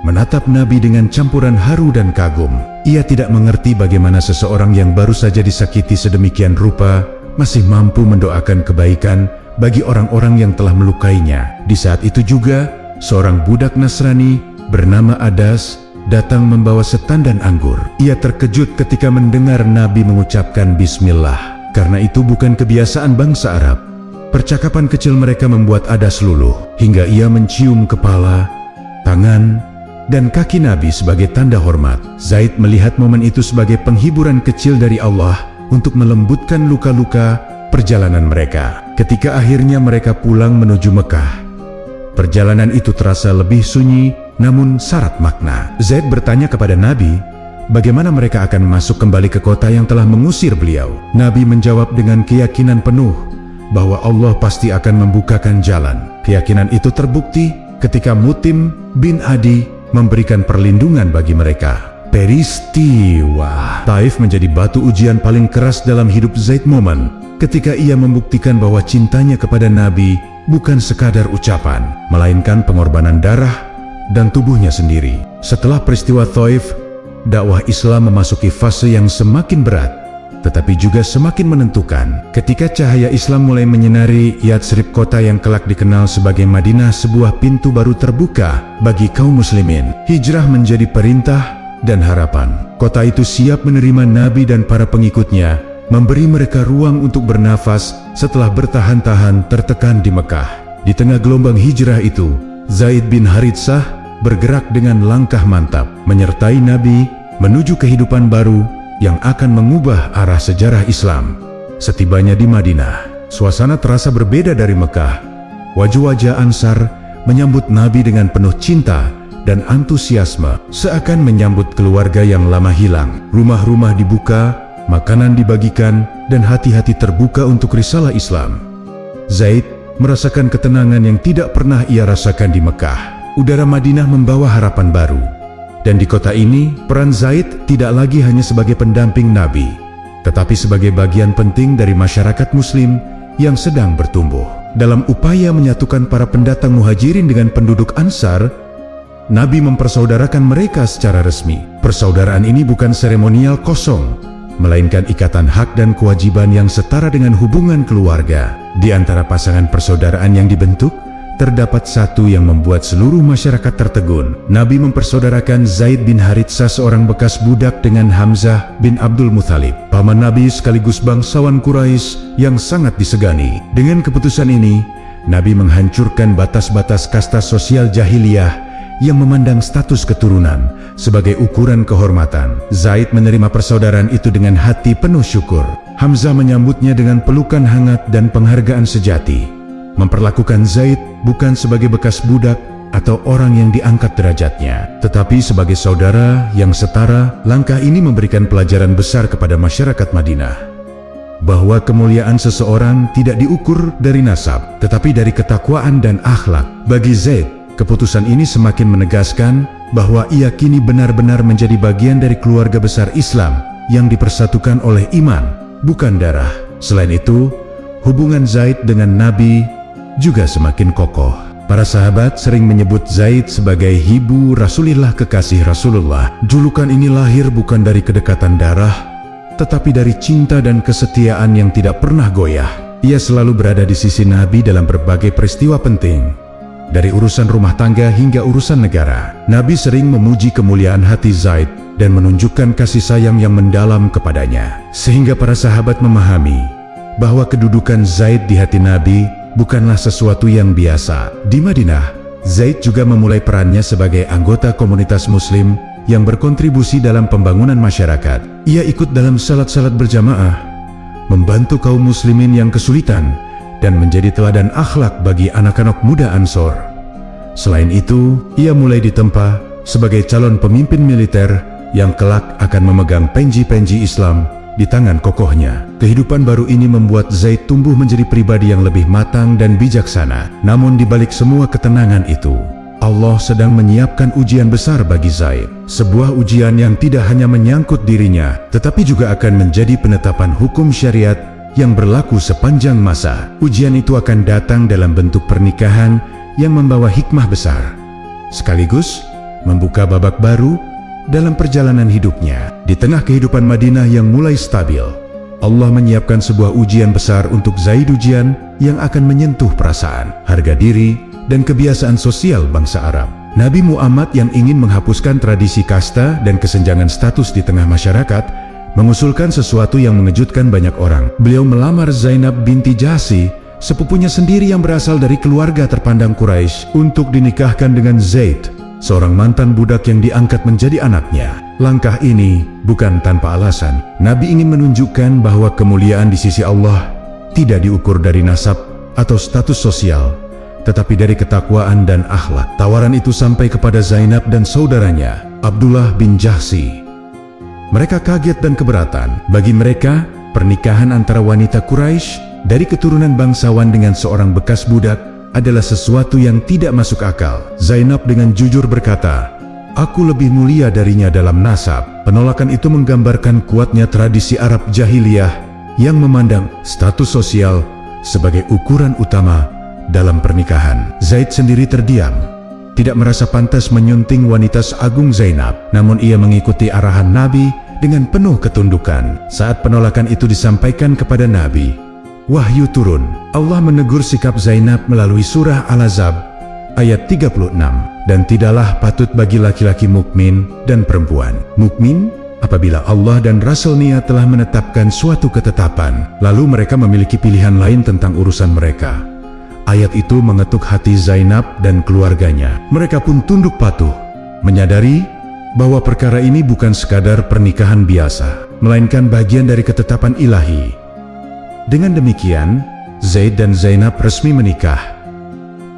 menatap Nabi dengan campuran haru dan kagum. Ia tidak mengerti bagaimana seseorang yang baru saja disakiti sedemikian rupa masih mampu mendoakan kebaikan bagi orang-orang yang telah melukainya. Di saat itu juga, seorang budak Nasrani bernama Adas datang membawa setandan anggur. Ia terkejut ketika mendengar Nabi mengucapkan Bismillah, karena itu bukan kebiasaan bangsa Arab. Percakapan kecil mereka membuat Adas luluh, hingga ia mencium kepala, tangan, dan kaki Nabi sebagai tanda hormat. Zaid melihat momen itu sebagai penghiburan kecil dari Allah untuk melembutkan luka-luka perjalanan mereka. Ketika akhirnya mereka pulang menuju Mekah, perjalanan itu terasa lebih sunyi namun syarat makna. Zaid bertanya kepada Nabi, bagaimana mereka akan masuk kembali ke kota yang telah mengusir beliau. Nabi menjawab dengan keyakinan penuh bahwa Allah pasti akan membukakan jalan. Keyakinan itu terbukti ketika Mutim bin Adi memberikan perlindungan bagi mereka. Peristiwa Taif menjadi batu ujian paling keras dalam hidup Zaid, momen ketika ia membuktikan bahwa cintanya kepada Nabi bukan sekadar ucapan, melainkan pengorbanan darah dan tubuhnya sendiri. Setelah peristiwa Taif, dakwah Islam memasuki fase yang semakin berat, tetapi juga semakin menentukan. Ketika cahaya Islam mulai menyinari Yatsrib, kota yang kelak dikenal sebagai Madinah, sebuah pintu baru terbuka bagi kaum muslimin. Hijrah menjadi perintah dan harapan. Kota itu siap menerima Nabi dan para pengikutnya, memberi mereka ruang untuk bernafas setelah bertahan-tahan tertekan di Mekah. Di tengah gelombang hijrah itu, Zaid bin Haritsah bergerak dengan langkah mantap, menyertai Nabi menuju kehidupan baru yang akan mengubah arah sejarah Islam. Setibanya di Madinah, suasana terasa berbeda dari Mekah. Wajah-wajah Ansar menyambut Nabi dengan penuh cinta dan antusiasme, seakan menyambut keluarga yang lama hilang. Rumah-rumah dibuka, makanan dibagikan, dan hati-hati terbuka untuk risalah Islam. Zaid merasakan ketenangan yang tidak pernah ia rasakan di Mekah. Udara Madinah membawa harapan baru. Dan di kota ini, peran Zaid tidak lagi hanya sebagai pendamping Nabi, tetapi sebagai bagian penting dari masyarakat Muslim yang sedang bertumbuh. Dalam upaya menyatukan para pendatang Muhajirin dengan penduduk Ansar, Nabi mempersaudarakan mereka secara resmi. Persaudaraan ini bukan seremonial kosong, melainkan ikatan hak dan kewajiban yang setara dengan hubungan keluarga. Di antara pasangan persaudaraan yang dibentuk, terdapat satu yang membuat seluruh masyarakat tertegun. Nabi mempersaudarakan Zaid bin Haritsah, seorang bekas budak, dengan Hamzah bin Abdul Muthalib, paman Nabi sekaligus bangsawan Quraisy yang sangat disegani. Dengan keputusan ini, Nabi menghancurkan batas-batas kasta sosial jahiliyah yang memandang status keturunan sebagai ukuran kehormatan. Zaid menerima persaudaraan itu dengan hati penuh syukur. Hamzah menyambutnya dengan pelukan hangat dan penghargaan sejati, memperlakukan Zaid bukan sebagai bekas budak atau orang yang diangkat derajatnya, tetapi sebagai saudara yang setara. Langkah ini memberikan pelajaran besar kepada masyarakat Madinah, bahwa kemuliaan seseorang tidak diukur dari nasab, tetapi dari ketakwaan dan akhlak. Bagi Zaid, keputusan ini semakin menegaskan bahwa ia kini benar-benar menjadi bagian dari keluarga besar Islam yang dipersatukan oleh iman, bukan darah. Selain itu, hubungan Zaid dengan Nabi juga semakin kokoh. Para sahabat sering menyebut Zaid sebagai Hibu Rasulillah, kekasih Rasulullah. Julukan ini lahir bukan dari kedekatan darah, tetapi dari cinta dan kesetiaan yang tidak pernah goyah. Ia selalu berada di sisi Nabi dalam berbagai peristiwa penting, dari urusan rumah tangga hingga urusan negara. Nabi sering memuji kemuliaan hati Zaid dan menunjukkan kasih sayang yang mendalam kepadanya, sehingga para sahabat memahami bahwa kedudukan Zaid di hati Nabi bukanlah sesuatu yang biasa. Di Madinah, Zaid juga memulai perannya sebagai anggota komunitas muslim yang berkontribusi dalam pembangunan masyarakat. Ia ikut dalam salat-salat berjamaah, membantu kaum muslimin yang kesulitan, dan menjadi teladan akhlak bagi anak-anak muda Ansor. Selain itu, ia mulai ditempa sebagai calon pemimpin militer yang kelak akan memegang penji-penji Islam di tangan kokohnya. Kehidupan baru ini membuat Zaid tumbuh menjadi pribadi yang lebih matang dan bijaksana. Namun di balik semua ketenangan itu, Allah sedang menyiapkan ujian besar bagi Zaid. Sebuah ujian yang tidak hanya menyangkut dirinya, tetapi juga akan menjadi penetapan hukum syariat yang berlaku sepanjang masa. Ujian itu akan datang dalam bentuk pernikahan yang membawa hikmah besar, sekaligus membuka babak baru dalam perjalanan hidupnya. Di tengah kehidupan Madinah yang mulai stabil, Allah menyiapkan sebuah ujian besar untuk Zaid, ujian yang akan menyentuh perasaan, harga diri, dan kebiasaan sosial bangsa Arab. Nabi Muhammad yang ingin menghapuskan tradisi kasta dan kesenjangan status di tengah masyarakat mengusulkan sesuatu yang mengejutkan banyak orang. Beliau melamar Zainab binti Jahsy, sepupunya sendiri yang berasal dari keluarga terpandang Quraisy, untuk dinikahkan dengan Zaid, seorang mantan budak yang diangkat menjadi anaknya. Langkah ini bukan tanpa alasan. Nabi ingin menunjukkan bahwa kemuliaan di sisi Allah tidak diukur dari nasab atau status sosial, tetapi dari ketakwaan dan akhlak. Tawaran itu sampai kepada Zainab dan saudaranya, Abdullah bin Jahsy. Mereka kaget dan keberatan. Bagi mereka, pernikahan antara wanita Quraisy dari keturunan bangsawan dengan seorang bekas budak adalah sesuatu yang tidak masuk akal. Zainab dengan jujur berkata, "Aku lebih mulia darinya dalam nasab." Penolakan itu menggambarkan kuatnya tradisi Arab jahiliyah yang memandang status sosial sebagai ukuran utama dalam pernikahan. Zaid sendiri terdiam, tidak merasa pantas menyunting wanita agung Zainab, namun ia mengikuti arahan Nabi dengan penuh ketundukan. Saat penolakan itu disampaikan kepada Nabi, wahyu turun. Allah menegur sikap Zainab melalui surah Al-Ahzab ayat 36, "Dan tidaklah patut bagi laki-laki mukmin dan perempuan mukmin apabila Allah dan Rasul-Nya telah menetapkan suatu ketetapan, lalu mereka memiliki pilihan lain tentang urusan mereka." Ayat itu mengetuk hati Zainab dan keluarganya. Mereka pun tunduk patuh, menyadari bahwa perkara ini bukan sekadar pernikahan biasa, melainkan bagian dari ketetapan ilahi. Dengan demikian, Zaid dan Zainab resmi menikah,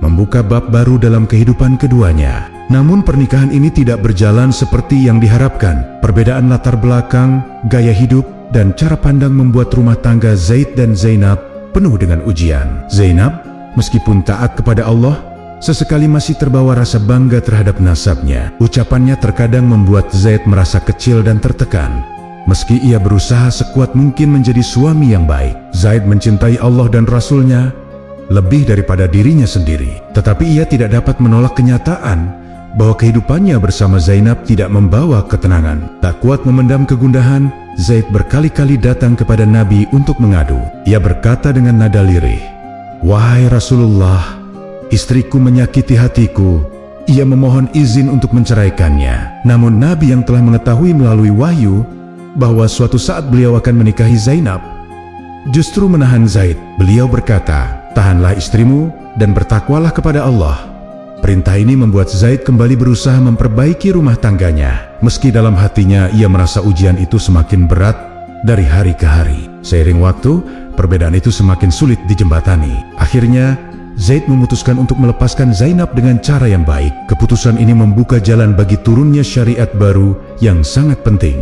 membuka bab baru dalam kehidupan keduanya. Namun pernikahan ini tidak berjalan seperti yang diharapkan. Perbedaan latar belakang, gaya hidup, dan cara pandang membuat rumah tangga Zaid dan Zainab penuh dengan ujian. Zainab, meskipun taat kepada Allah, sesekali masih terbawa rasa bangga terhadap nasabnya. Ucapannya terkadang membuat Zaid merasa kecil dan tertekan. Meski ia berusaha sekuat mungkin menjadi suami yang baik, Zaid mencintai Allah dan Rasul-Nya lebih daripada dirinya sendiri. Tetapi ia tidak dapat menolak kenyataan bahwa kehidupannya bersama Zainab tidak membawa ketenangan. Tak kuat memendam kegundahan, Zaid berkali-kali datang kepada Nabi untuk mengadu. Ia berkata dengan nada lirih, "Wahai Rasulullah, istriku menyakiti hatiku. Ia memohon izin untuk menceraikannya." Namun Nabi yang telah mengetahui melalui wahyu bahwa suatu saat beliau akan menikahi Zainab, justru menahan Zaid. Beliau berkata, "Tahanlah istrimu dan bertakwalah kepada Allah." Perintah ini membuat Zaid kembali berusaha memperbaiki rumah tangganya. Meski dalam hatinya ia merasa ujian itu semakin berat dari hari ke hari. Seiring waktu, perbedaan itu semakin sulit dijembatani. Akhirnya, Zaid memutuskan untuk melepaskan Zainab dengan cara yang baik. Keputusan ini membuka jalan bagi turunnya syariat baru yang sangat penting,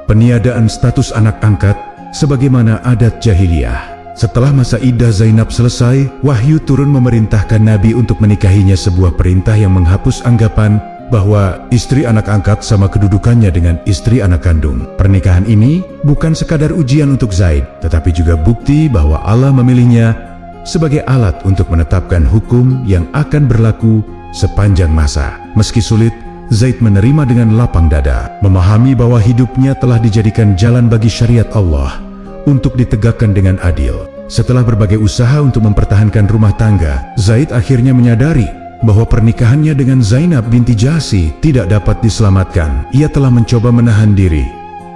peniadaan status anak angkat sebagaimana adat jahiliyah. Setelah masa iddah Zainab selesai, wahyu turun memerintahkan Nabi untuk menikahinya, sebuah perintah yang menghapus anggapan bahwa istri anak angkat sama kedudukannya dengan istri anak kandung. Pernikahan ini bukan sekadar ujian untuk Zaid, tetapi juga bukti bahwa Allah memilihnya sebagai alat untuk menetapkan hukum yang akan berlaku sepanjang masa. Meski sulit, Zaid menerima dengan lapang dada, memahami bahwa hidupnya telah dijadikan jalan bagi syariat Allah untuk ditegakkan dengan adil. Setelah berbagai usaha untuk mempertahankan rumah tangga, Zaid akhirnya menyadari bahwa pernikahannya dengan Zainab binti Jahsy tidak dapat diselamatkan. Ia telah mencoba menahan diri,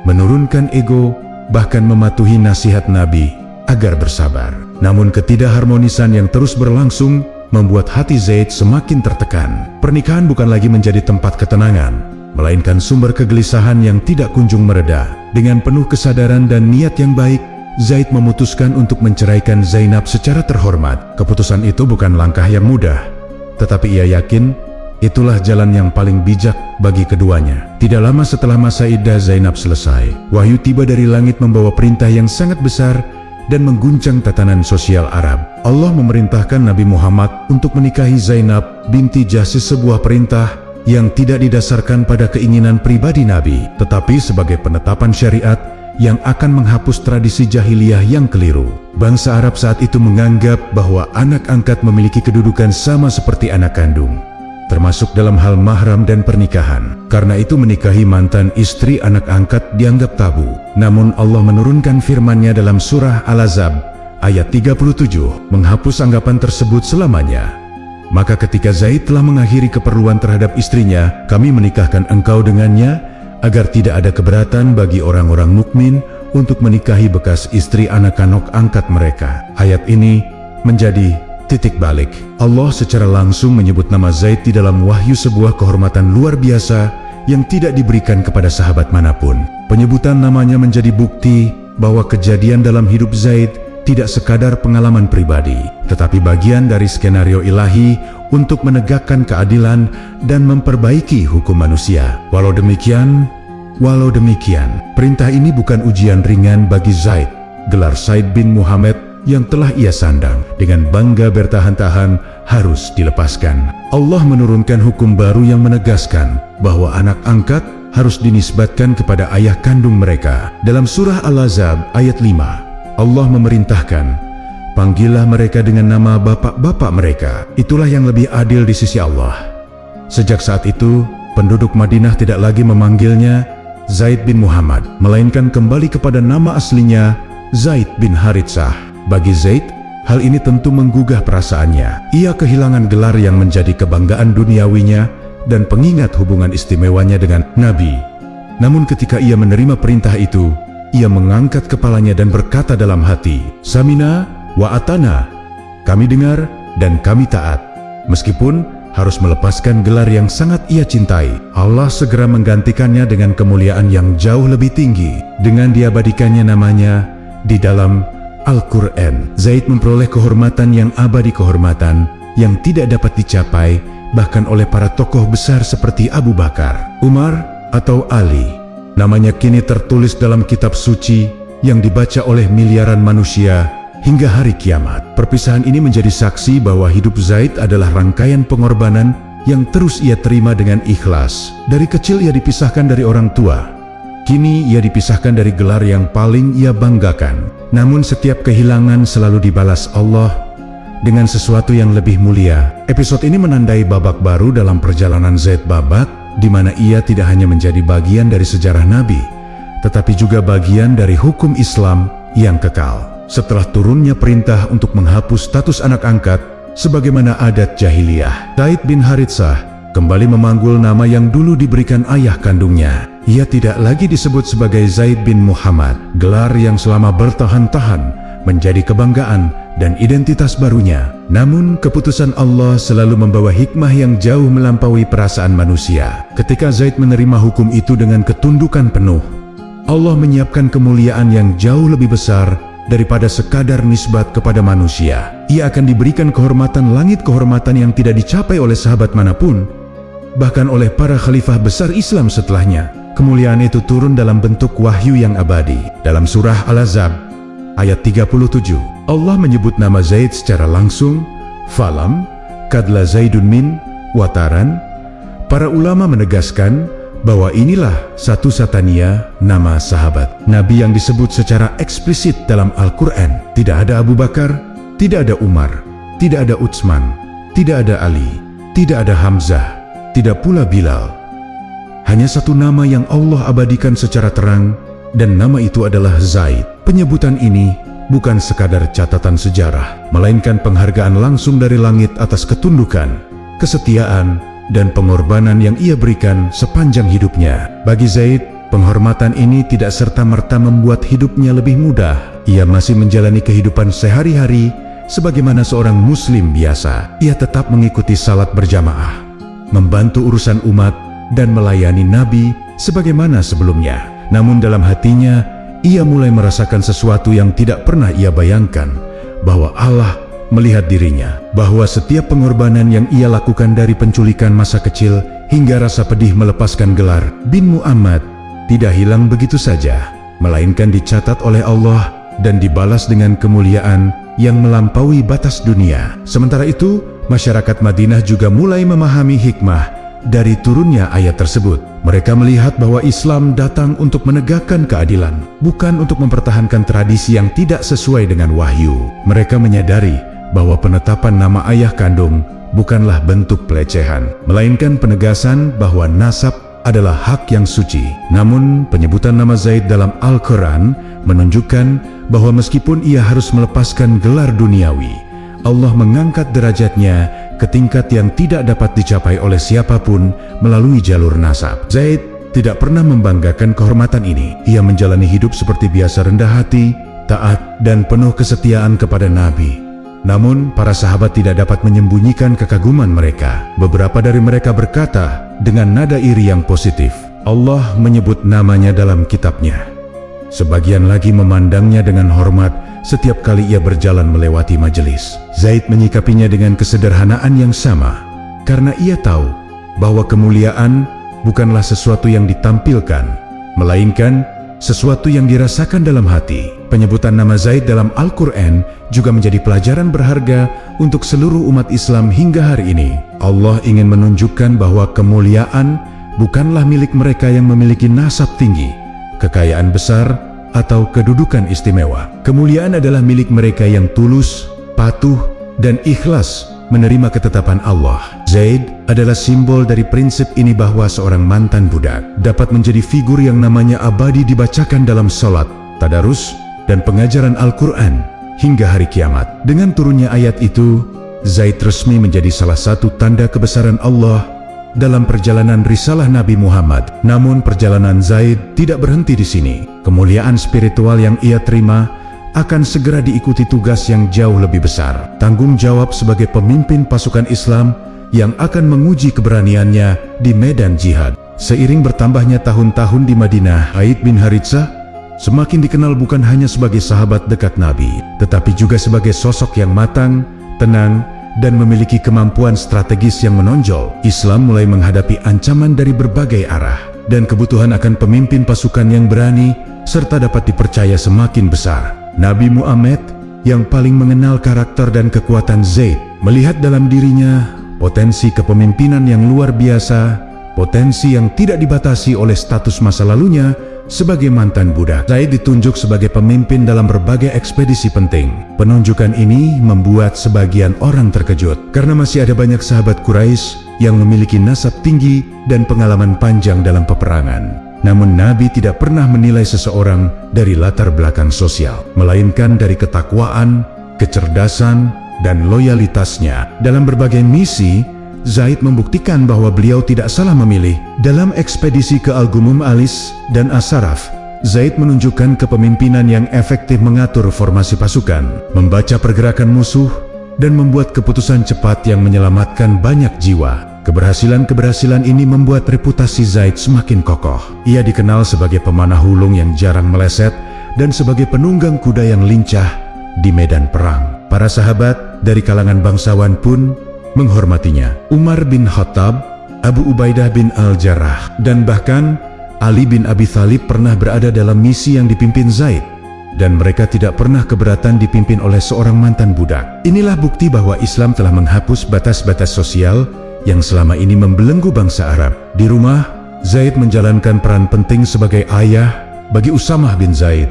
menurunkan ego, bahkan mematuhi nasihat Nabi agar bersabar. Namun ketidakharmonisan yang terus berlangsung membuat hati Zaid semakin tertekan. Pernikahan bukan lagi menjadi tempat ketenangan, melainkan sumber kegelisahan yang tidak kunjung mereda. Dengan penuh kesadaran dan niat yang baik, Zaid memutuskan untuk menceraikan Zainab secara terhormat. Keputusan itu bukan langkah yang mudah, tetapi ia yakin itulah jalan yang paling bijak bagi keduanya. Tidak lama setelah masa iddah Zainab selesai, wahyu tiba dari langit membawa perintah yang sangat besar dan mengguncang tatanan sosial Arab. Allah memerintahkan Nabi Muhammad untuk menikahi Zainab binti Jahsy, sebuah perintah yang tidak didasarkan pada keinginan pribadi Nabi, tetapi sebagai penetapan syariat yang akan menghapus tradisi jahiliyah yang keliru. Bangsa Arab saat itu menganggap bahwa anak angkat memiliki kedudukan sama seperti anak kandung, termasuk dalam hal mahram dan pernikahan. Karena itu menikahi mantan istri anak angkat dianggap tabu. Namun Allah menurunkan firman-Nya dalam surah Al-Ahzab ayat 37, menghapus anggapan tersebut selamanya. Maka ketika Zaid telah mengakhiri keperluan terhadap istrinya, kami menikahkan engkau dengannya, agar tidak ada keberatan bagi orang-orang mukmin untuk menikahi bekas istri anak-anak angkat mereka. Ayat ini menjadi titik balik. Allah secara langsung menyebut nama Zaid di dalam wahyu, sebuah kehormatan luar biasa yang tidak diberikan kepada sahabat manapun. Penyebutan namanya menjadi bukti bahwa kejadian dalam hidup Zaid tidak sekadar pengalaman pribadi, tetapi bagian dari skenario ilahi untuk menegakkan keadilan dan memperbaiki hukum manusia. Walau demikian, perintah ini bukan ujian ringan bagi Zaid. Gelar Said bin Muhammad yang telah ia sandang dengan bangga bertahan-tahan harus dilepaskan. Allah menurunkan hukum baru yang menegaskan bahwa anak angkat harus dinisbatkan kepada ayah kandung mereka. Dalam surah Al-Ahzab ayat 5, Allah memerintahkan, panggillah mereka dengan nama bapak-bapak mereka. Itulah yang lebih adil di sisi Allah. Sejak saat itu, penduduk Madinah tidak lagi memanggilnya Zaid bin Muhammad, melainkan kembali kepada nama aslinya, Zaid bin Haritsah. Bagi Zaid, hal ini tentu menggugah perasaannya. Ia kehilangan gelar yang menjadi kebanggaan duniawinya dan pengingat hubungan istimewanya dengan Nabi. Namun ketika ia menerima perintah itu, ia mengangkat kepalanya dan berkata dalam hati, Samina wa atana, kami dengar dan kami taat. Meskipun harus melepaskan gelar yang sangat ia cintai, Allah segera menggantikannya dengan kemuliaan yang jauh lebih tinggi dengan diabadikannya namanya di dalam Al-Quran. Zaid memperoleh kehormatan yang abadi, kehormatan yang tidak dapat dicapai bahkan oleh para tokoh besar seperti Abu Bakar, Umar, atau Ali. Namanya kini tertulis dalam kitab suci yang dibaca oleh miliaran manusia hingga hari kiamat. Perpisahan ini menjadi saksi bahwa hidup Zaid adalah rangkaian pengorbanan yang terus ia terima dengan ikhlas. Dari kecil ia dipisahkan dari orang tua. Kini ia dipisahkan dari gelar yang paling ia banggakan. Namun setiap kehilangan selalu dibalas Allah dengan sesuatu yang lebih mulia. Episode ini menandai babak baru dalam perjalanan Zaid, babak di mana ia tidak hanya menjadi bagian dari sejarah Nabi, tetapi juga bagian dari hukum Islam yang kekal. Setelah turunnya perintah untuk menghapus status anak angkat sebagaimana adat jahiliyah, Zaid bin Haritsah kembali memanggul nama yang dulu diberikan ayah kandungnya. Ia tidak lagi disebut sebagai Zaid bin Muhammad, gelar yang selama bertahan-tahan menjadi kebanggaan dan identitas barunya. Namun keputusan Allah selalu membawa hikmah yang jauh melampaui perasaan manusia. Ketika Zaid menerima hukum itu dengan ketundukan penuh, Allah menyiapkan kemuliaan yang jauh lebih besar daripada sekadar nisbat kepada manusia. Ia akan diberikan kehormatan langit, kehormatan yang tidak dicapai oleh sahabat manapun, bahkan oleh para khalifah besar Islam setelahnya. Kemuliaan itu turun dalam bentuk wahyu yang abadi. Dalam surah Al-Ahzab ayat 37, Allah menyebut nama Zaid secara langsung, falam kadla Zaidun min wataran. Para ulama menegaskan bahwa inilah satu-satunya nama sahabat Nabi yang disebut secara eksplisit dalam Al-Quran. Tidak ada Abu Bakar, tidak ada Umar, tidak ada Utsman, tidak ada Ali, tidak ada Hamzah, tidak pula Bilal. Hanya satu nama yang Allah abadikan secara terang, dan nama itu adalah Zaid. Penyebutan ini bukan sekadar catatan sejarah, melainkan penghargaan langsung dari langit atas ketundukan, kesetiaan, dan pengorbanan yang ia berikan sepanjang hidupnya. Bagi Zaid, penghormatan ini tidak serta-merta membuat hidupnya lebih mudah. ia masih menjalani kehidupan sehari-hari sebagaimana seorang muslim biasa. Ia tetap mengikuti salat berjamaah, membantu urusan umat, dan melayani Nabi sebagaimana sebelumnya. Namun dalam hatinya, ia mulai merasakan sesuatu yang tidak pernah ia bayangkan, bahwa Allah melihat dirinya, bahwa setiap pengorbanan yang ia lakukan dari penculikan masa kecil hingga rasa pedih melepaskan gelar bin Muhammad tidak hilang begitu saja, melainkan dicatat oleh Allah dan dibalas dengan kemuliaan yang melampaui batas dunia. Sementara itu, masyarakat Madinah juga mulai memahami hikmah dari turunnya ayat tersebut. Mereka melihat bahwa Islam datang untuk menegakkan keadilan, bukan untuk mempertahankan tradisi yang tidak sesuai dengan wahyu. Mereka menyadari bahwa penetapan nama ayah kandung bukanlah bentuk pelecehan, melainkan penegasan bahwa nasab adalah hak yang suci. Namun, penyebutan nama Zaid dalam Al-Quran menunjukkan bahwa meskipun ia harus melepaskan gelar duniawi, Allah mengangkat derajatnya ke tingkat yang tidak dapat dicapai oleh siapapun melalui jalur nasab. Zaid tidak pernah membanggakan kehormatan ini. Ia menjalani hidup seperti biasa, rendah hati, taat, dan penuh kesetiaan kepada Nabi. Namun, para sahabat tidak dapat menyembunyikan kekaguman mereka. Beberapa dari mereka berkata dengan nada iri yang positif, Allah menyebut namanya dalam kitabnya. Sebagian lagi memandangnya dengan hormat setiap kali ia berjalan melewati majelis. Zaid menyikapinya dengan kesederhanaan yang sama, karena ia tahu bahwa kemuliaan bukanlah sesuatu yang ditampilkan, melainkan sesuatu yang dirasakan dalam hati. Penyebutan nama Zaid dalam Al-Quran juga menjadi pelajaran berharga untuk seluruh umat Islam hingga hari ini. Allah ingin menunjukkan bahwa kemuliaan bukanlah milik mereka yang memiliki nasab tinggi, kekayaan besar, atau kedudukan istimewa. Kemuliaan adalah milik mereka yang tulus, patuh, dan ikhlas menerima ketetapan Allah. Zaid adalah simbol dari prinsip ini, bahwa seorang mantan budak dapat menjadi figur yang namanya abadi dibacakan dalam salat, tadarus, dan pengajaran Al-Quran hingga hari kiamat. Dengan turunnya ayat itu, Zaid resmi menjadi salah satu tanda kebesaran Allah dalam perjalanan risalah Nabi Muhammad. Namun perjalanan Zaid tidak berhenti di sini. Kemuliaan spiritual yang ia terima akan segera diikuti tugas yang jauh lebih besar, tanggung jawab sebagai pemimpin pasukan Islam yang akan menguji keberaniannya di medan jihad. Seiring bertambahnya tahun-tahun di Madinah, Zaid bin Haritsah semakin dikenal bukan hanya sebagai sahabat dekat Nabi, tetapi juga sebagai sosok yang matang, tenang, dan memiliki kemampuan strategis yang menonjol. Islam mulai menghadapi ancaman dari berbagai arah, dan kebutuhan akan pemimpin pasukan yang berani serta dapat dipercaya semakin besar. Nabi Muhammad yang paling mengenal karakter dan kekuatan Zaid, melihat dalam dirinya potensi kepemimpinan yang luar biasa, potensi yang tidak dibatasi oleh status masa lalunya sebagai mantan budak. Zaid ditunjuk sebagai pemimpin dalam berbagai ekspedisi penting. Penunjukan ini membuat sebagian orang terkejut, karena masih ada banyak sahabat Quraisy yang memiliki nasab tinggi dan pengalaman panjang dalam peperangan. Namun Nabi tidak pernah menilai seseorang dari latar belakang sosial, melainkan dari ketakwaan, kecerdasan, dan loyalitasnya. Dalam berbagai misi, Zaid membuktikan bahwa beliau tidak salah memilih. Dalam ekspedisi ke Al-Gumum Alis dan As-Saraf, Zaid menunjukkan kepemimpinan yang efektif mengatur formasi pasukan, membaca pergerakan musuh, dan membuat keputusan cepat yang menyelamatkan banyak jiwa. Keberhasilan-keberhasilan ini membuat reputasi Zaid semakin kokoh. Ia dikenal sebagai pemanah hulung yang jarang meleset dan sebagai penunggang kuda yang lincah di medan perang. Para sahabat dari kalangan bangsawan pun menghormatinya. Umar bin Khattab, Abu Ubaidah bin Al-Jarrah, dan bahkan Ali bin Abi Thalib pernah berada dalam misi yang dipimpin Zaid, dan mereka tidak pernah keberatan dipimpin oleh seorang mantan budak. Inilah bukti bahwa Islam telah menghapus batas-batas sosial yang selama ini membelenggu bangsa Arab. Di rumah, Zaid menjalankan peran penting sebagai ayah bagi Usamah bin Zaid.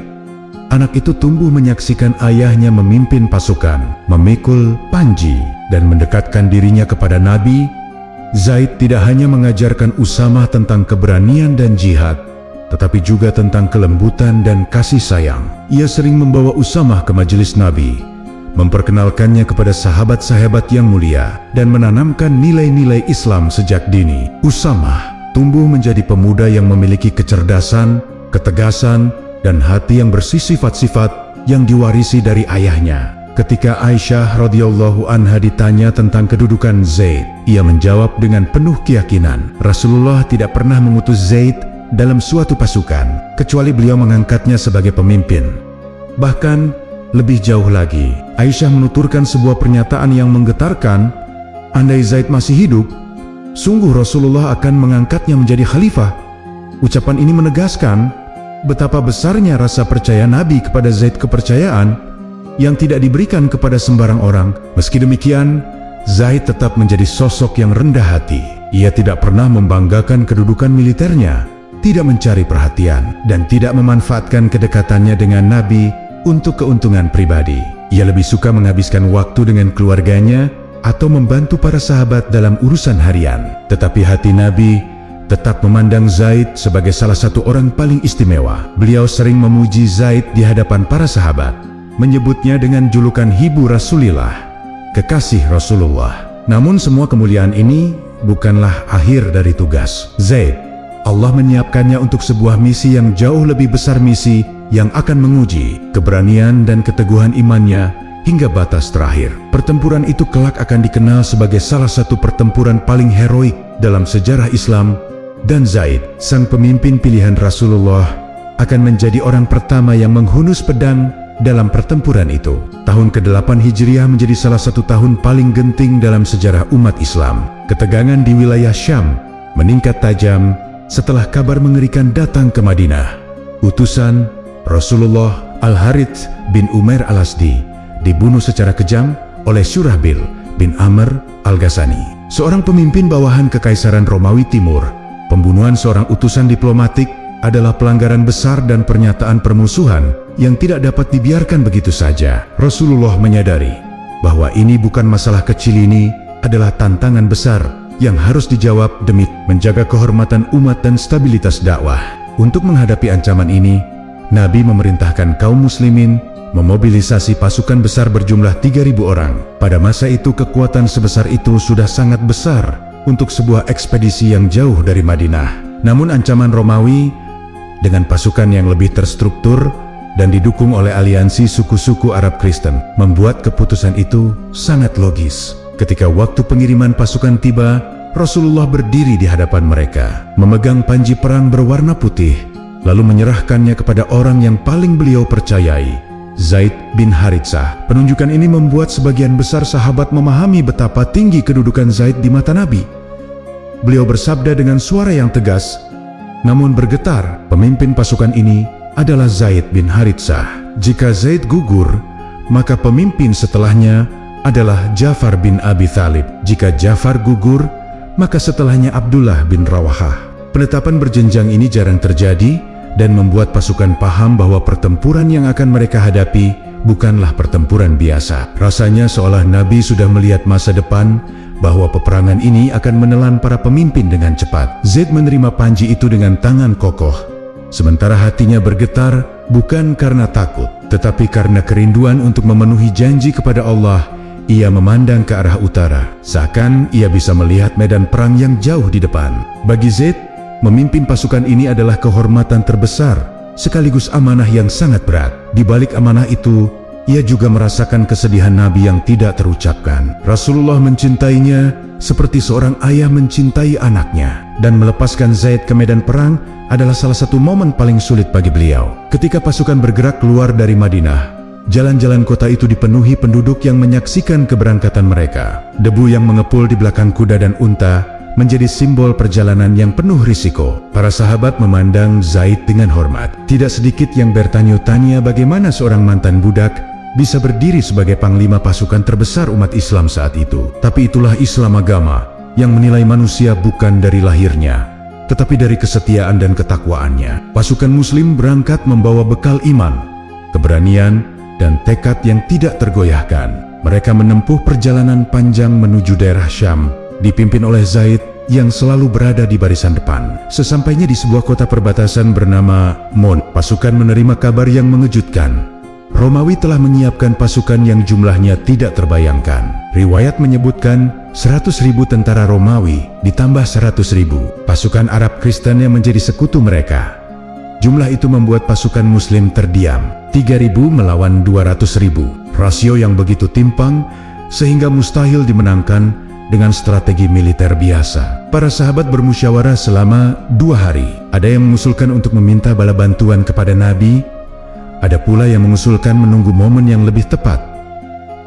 Anak itu tumbuh menyaksikan ayahnya memimpin pasukan, memikul panji, dan mendekatkan dirinya kepada Nabi. Zaid tidak hanya mengajarkan Usamah tentang keberanian dan jihad, tetapi juga tentang kelembutan dan kasih sayang. Ia sering membawa Usamah ke majelis Nabi, memperkenalkannya kepada sahabat-sahabat yang mulia, dan menanamkan nilai-nilai Islam sejak dini. Usamah tumbuh menjadi pemuda yang memiliki kecerdasan, ketegasan, dan hati yang bersifat-sifat yang diwarisi dari ayahnya. Ketika Aisyah radhiyallahu anha ditanya tentang kedudukan Zaid, ia menjawab dengan penuh keyakinan, Rasulullah tidak pernah mengutus Zaid dalam suatu pasukan, kecuali beliau mengangkatnya sebagai pemimpin. Bahkan, lebih jauh lagi, Aisyah menuturkan sebuah pernyataan yang menggetarkan, andai Zaid masih hidup, sungguh Rasulullah akan mengangkatnya menjadi khalifah. Ucapan ini menegaskan betapa besarnya rasa percaya Nabi kepada Zaid, kepercayaan yang tidak diberikan kepada sembarang orang. Meski demikian, Zaid tetap menjadi sosok yang rendah hati. Ia tidak pernah membanggakan kedudukan militernya, tidak mencari perhatian, dan tidak memanfaatkan kedekatannya dengan Nabi untuk keuntungan pribadi. Ia lebih suka menghabiskan waktu dengan keluarganya atau membantu para sahabat dalam urusan harian. Tetapi hati Nabi tetap memandang Zaid sebagai salah satu orang paling istimewa. Beliau sering memuji Zaid di hadapan para sahabat, menyebutnya dengan julukan Hibu Rasulillah, kekasih Rasulullah. Namun semua kemuliaan ini bukanlah akhir dari tugas Zaid. Allah menyiapkannya untuk sebuah misi yang jauh lebih besar, misi yang akan menguji keberanian dan keteguhan imannya hingga batas terakhir. Pertempuran itu kelak akan dikenal sebagai salah satu pertempuran paling heroik dalam sejarah Islam, dan Zaid, sang pemimpin pilihan Rasulullah, akan menjadi orang pertama yang menghunus pedang dalam pertempuran itu. Tahun ke-8 Hijriah menjadi salah satu tahun paling genting dalam sejarah umat Islam. Ketegangan di wilayah Syam meningkat tajam setelah kabar mengerikan datang ke Madinah. Utusan Rasulullah, Al-Harits bin Umair Al-Asdi, dibunuh secara kejam oleh Syurahbil bin Amr Al-Ghassani, seorang pemimpin bawahan Kekaisaran Romawi Timur. Pembunuhan seorang utusan diplomatik adalah pelanggaran besar dan pernyataan permusuhan yang tidak dapat dibiarkan begitu saja. Rasulullah menyadari bahwa ini bukan masalah kecil, ini adalah tantangan besar yang harus dijawab demi menjaga kehormatan umat dan stabilitas dakwah. Untuk menghadapi ancaman ini, Nabi memerintahkan kaum muslimin memobilisasi pasukan besar berjumlah 3.000 orang. Pada masa itu kekuatan sebesar itu sudah sangat besar untuk sebuah ekspedisi yang jauh dari Madinah. Namun ancaman Romawi dengan pasukan yang lebih terstruktur dan didukung oleh aliansi suku-suku Arab Kristen membuat keputusan itu sangat logis. Ketika waktu pengiriman pasukan tiba, Rasulullah berdiri di hadapan mereka, memegang panji perang berwarna putih, lalu menyerahkannya kepada orang yang paling beliau percayai, Zaid bin Haritsah. Penunjukan ini membuat sebagian besar sahabat memahami betapa tinggi kedudukan Zaid di mata Nabi. Beliau bersabda dengan suara yang tegas namun bergetar, pemimpin pasukan ini adalah Zaid bin Haritsah. Jika Zaid gugur, maka pemimpin setelahnya adalah Ja'far bin Abi Thalib. Jika Ja'far gugur, maka setelahnya Abdullah bin Rawahah. Penetapan berjenjang ini jarang terjadi dan membuat pasukan paham bahwa pertempuran yang akan mereka hadapi bukanlah pertempuran biasa. Rasanya seolah Nabi sudah melihat masa depan, bahwa peperangan ini akan menelan para pemimpin dengan cepat. Zaid menerima panji itu dengan tangan kokoh, sementara hatinya bergetar bukan karena takut, tetapi karena kerinduan untuk memenuhi janji kepada Allah. Ia memandang ke arah utara, seakan ia bisa melihat medan perang yang jauh di depan. Bagi Zaid, memimpin pasukan ini adalah kehormatan terbesar, sekaligus amanah yang sangat berat. Di balik amanah itu, ia juga merasakan kesedihan Nabi yang tidak terucapkan. Rasulullah mencintainya seperti seorang ayah mencintai anaknya, dan melepaskan Zaid ke medan perang adalah salah satu momen paling sulit bagi beliau. Ketika pasukan bergerak keluar dari Madinah, jalan-jalan kota itu dipenuhi penduduk yang menyaksikan keberangkatan mereka. Debu yang mengepul di belakang kuda dan unta menjadi simbol perjalanan yang penuh risiko. Para sahabat memandang Zaid dengan hormat. Tidak sedikit yang bertanya-tanya bagaimana seorang mantan budak bisa berdiri sebagai panglima pasukan terbesar umat Islam saat itu. Tapi itulah Islam, agama yang menilai manusia bukan dari lahirnya, tetapi dari kesetiaan dan ketakwaannya. Pasukan muslim berangkat membawa bekal iman, keberanian, dan tekad yang tidak tergoyahkan. Mereka menempuh perjalanan panjang menuju daerah Syam, dipimpin oleh Zaid yang selalu berada di barisan depan. Sesampainya di sebuah kota perbatasan bernama Mon, pasukan menerima kabar yang mengejutkan. Romawi telah menyiapkan pasukan yang jumlahnya tidak terbayangkan. Riwayat menyebutkan 100.000 tentara Romawi ditambah 100.000 pasukan Arab Kristen yang menjadi sekutu mereka. Jumlah itu membuat pasukan muslim terdiam. 3.000 melawan 200.000. Rasio yang begitu timpang sehingga mustahil dimenangkan dengan strategi militer biasa. Para sahabat bermusyawarah selama 2 hari. Ada yang mengusulkan untuk meminta bala bantuan kepada Nabi, ada pula yang mengusulkan menunggu momen yang lebih tepat.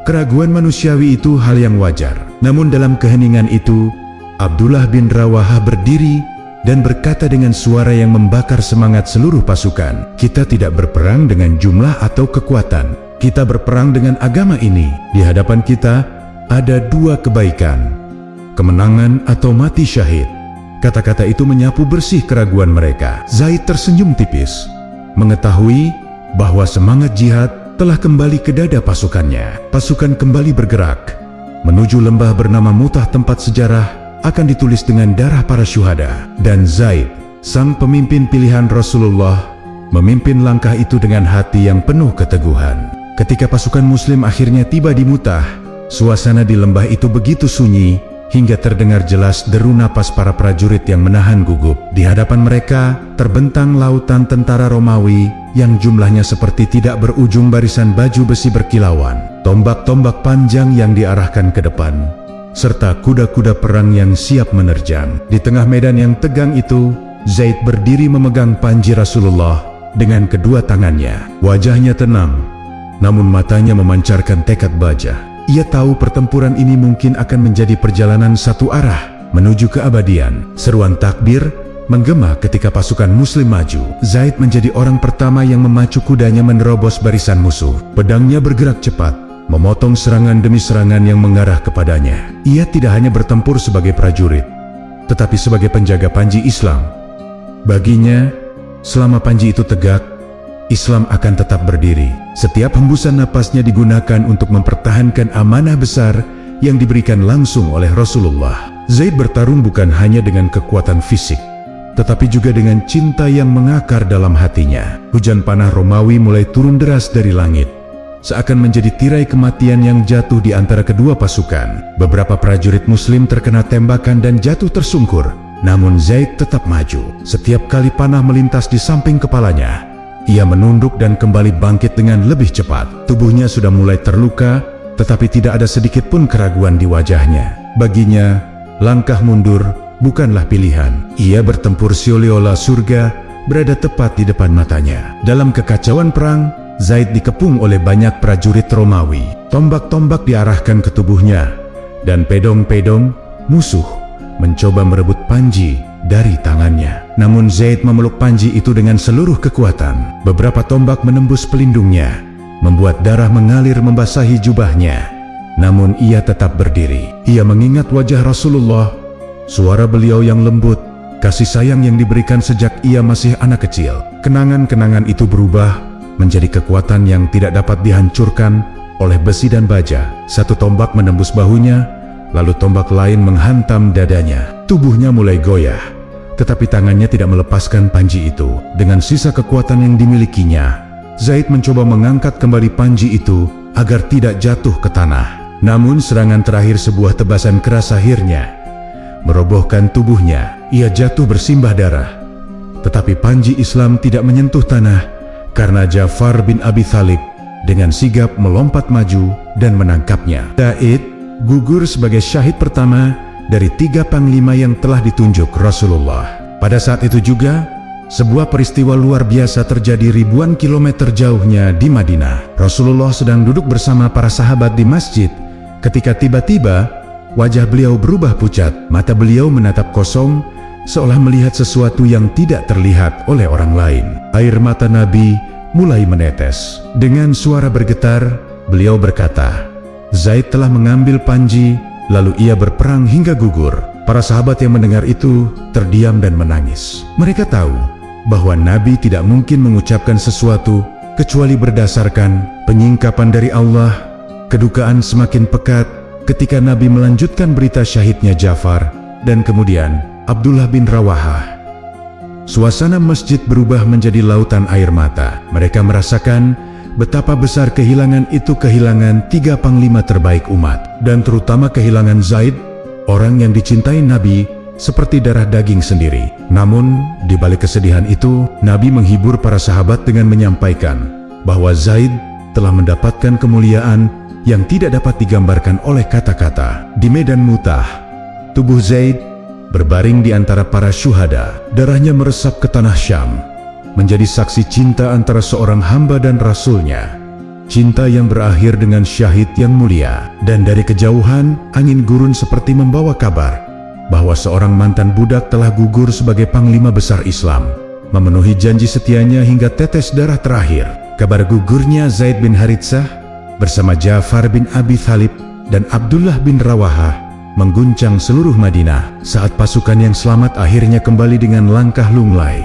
Keraguan manusiawi itu hal yang wajar. Namun dalam keheningan itu, Abdullah bin Rawahah berdiri dan berkata dengan suara yang membakar semangat seluruh pasukan, "Kita tidak berperang dengan jumlah atau kekuatan. Kita berperang dengan agama ini. Di hadapan kita ada 2 kebaikan, kemenangan atau mati syahid." Kata-kata itu menyapu bersih keraguan mereka. Zaid tersenyum tipis, mengetahui bahwa semangat jihad telah kembali ke dada pasukannya. Pasukan kembali bergerak menuju lembah bernama Mutah, tempat sejarah akan ditulis dengan darah para syuhada. Dan Zaid, sang pemimpin pilihan Rasulullah, memimpin langkah itu dengan hati yang penuh keteguhan. Ketika pasukan muslim akhirnya tiba di Mutah, suasana di lembah itu begitu sunyi hingga terdengar jelas deru napas para prajurit yang menahan gugup. Di hadapan mereka terbentang lautan tentara Romawi yang jumlahnya seperti tidak berujung barisan baju besi berkilauan, tombak-tombak panjang yang diarahkan ke depan, serta kuda-kuda perang yang siap menerjang. Di tengah medan yang tegang itu, Zaid berdiri memegang panji Rasulullah dengan kedua tangannya. Wajahnya tenang, namun matanya memancarkan tekad baja. Ia tahu pertempuran ini mungkin akan menjadi perjalanan satu arah menuju keabadian. Seruan takbir menggema ketika pasukan muslim maju. Zaid menjadi orang pertama yang memacu kudanya menerobos barisan musuh. Pedangnya bergerak cepat, memotong serangan demi serangan yang mengarah kepadanya. Ia tidak hanya bertempur sebagai prajurit, tetapi sebagai penjaga panji Islam. Baginya, selama panji itu tegak, Islam akan tetap berdiri. Setiap hembusan napasnya digunakan untuk mempertahankan amanah besar yang diberikan langsung oleh Rasulullah. Zaid bertarung bukan hanya dengan kekuatan fisik, tetapi juga dengan cinta yang mengakar dalam hatinya. Hujan panah Romawi mulai turun deras dari langit, seakan menjadi tirai kematian yang jatuh di antara kedua pasukan. Beberapa prajurit muslim terkena tembakan dan jatuh tersungkur, namun Zaid tetap maju. Setiap kali panah melintas di samping kepalanya, ia menunduk dan kembali bangkit dengan lebih cepat. Tubuhnya sudah mulai terluka, tetapi tidak ada sedikit pun keraguan di wajahnya. Baginya, langkah mundur bukanlah pilihan. Ia bertempur seolah-olah surga berada tepat di depan matanya. Dalam kekacauan perang, Zaid dikepung oleh banyak prajurit Romawi. Tombak-tombak diarahkan ke tubuhnya, dan pedong-pedong musuh mencoba merebut panji dari tangannya. Namun Zaid memeluk panji itu dengan seluruh kekuatan. Beberapa tombak menembus pelindungnya, membuat darah mengalir membasahi jubahnya. Namun ia tetap berdiri. Ia mengingat wajah Rasulullah, suara beliau yang lembut, kasih sayang yang diberikan sejak ia masih anak kecil. Kenangan-kenangan itu berubah menjadi kekuatan yang tidak dapat dihancurkan oleh besi dan baja. Satu tombak menembus bahunya, lalu tombak lain menghantam dadanya. Tubuhnya mulai goyah, tetapi tangannya tidak melepaskan panji itu. Dengan sisa kekuatan yang dimilikinya, Zaid mencoba mengangkat kembali panji itu agar tidak jatuh ke tanah. Namun serangan terakhir, sebuah tebasan keras akhirnya merobohkan tubuhnya. Ia jatuh bersimbah darah, tetapi panji Islam tidak menyentuh tanah karena Ja'far bin Abi Thalib dengan sigap melompat maju dan menangkapnya. Zaid gugur sebagai syahid pertama dari 3 panglima yang telah ditunjuk Rasulullah. Pada saat itu juga, sebuah peristiwa luar biasa terjadi ribuan kilometer jauhnya di Madinah. Rasulullah sedang duduk bersama para sahabat di masjid, ketika tiba-tiba wajah beliau berubah pucat. Mata beliau menatap kosong, seolah melihat sesuatu yang tidak terlihat oleh orang lain. Air mata Nabi mulai menetes. Dengan suara bergetar, beliau berkata, "Zaid telah mengambil panji, lalu ia berperang hingga gugur." Para sahabat yang mendengar itu terdiam dan menangis. Mereka tahu bahwa Nabi tidak mungkin mengucapkan sesuatu kecuali berdasarkan penyingkapan dari Allah. Kedukaan semakin pekat ketika Nabi melanjutkan berita syahidnya Ja'far dan kemudian Abdullah bin Rawahah. Suasana masjid berubah menjadi lautan air mata. Mereka merasakan betapa besar kehilangan itu, kehilangan 3 panglima terbaik umat, dan terutama kehilangan Zaid, orang yang dicintai Nabi seperti darah daging sendiri. Namun, di balik kesedihan itu, Nabi menghibur para sahabat dengan menyampaikan bahwa Zaid telah mendapatkan kemuliaan yang tidak dapat digambarkan oleh kata-kata. Di medan Mu'tah, tubuh Zaid berbaring di antara para syuhada. Darahnya meresap ke tanah Syam, menjadi saksi cinta antara seorang hamba dan Rasulnya. Cinta yang berakhir dengan syahid yang mulia. Dan dari kejauhan, angin gurun seperti membawa kabar bahwa seorang mantan budak telah gugur sebagai panglima besar Islam, memenuhi janji setianya hingga tetes darah terakhir. Kabar gugurnya Zaid bin Haritsah bersama Ja'far bin Abi Thalib dan Abdullah bin Rawahah mengguncang seluruh Madinah. Saat pasukan yang selamat akhirnya kembali dengan langkah lunglai,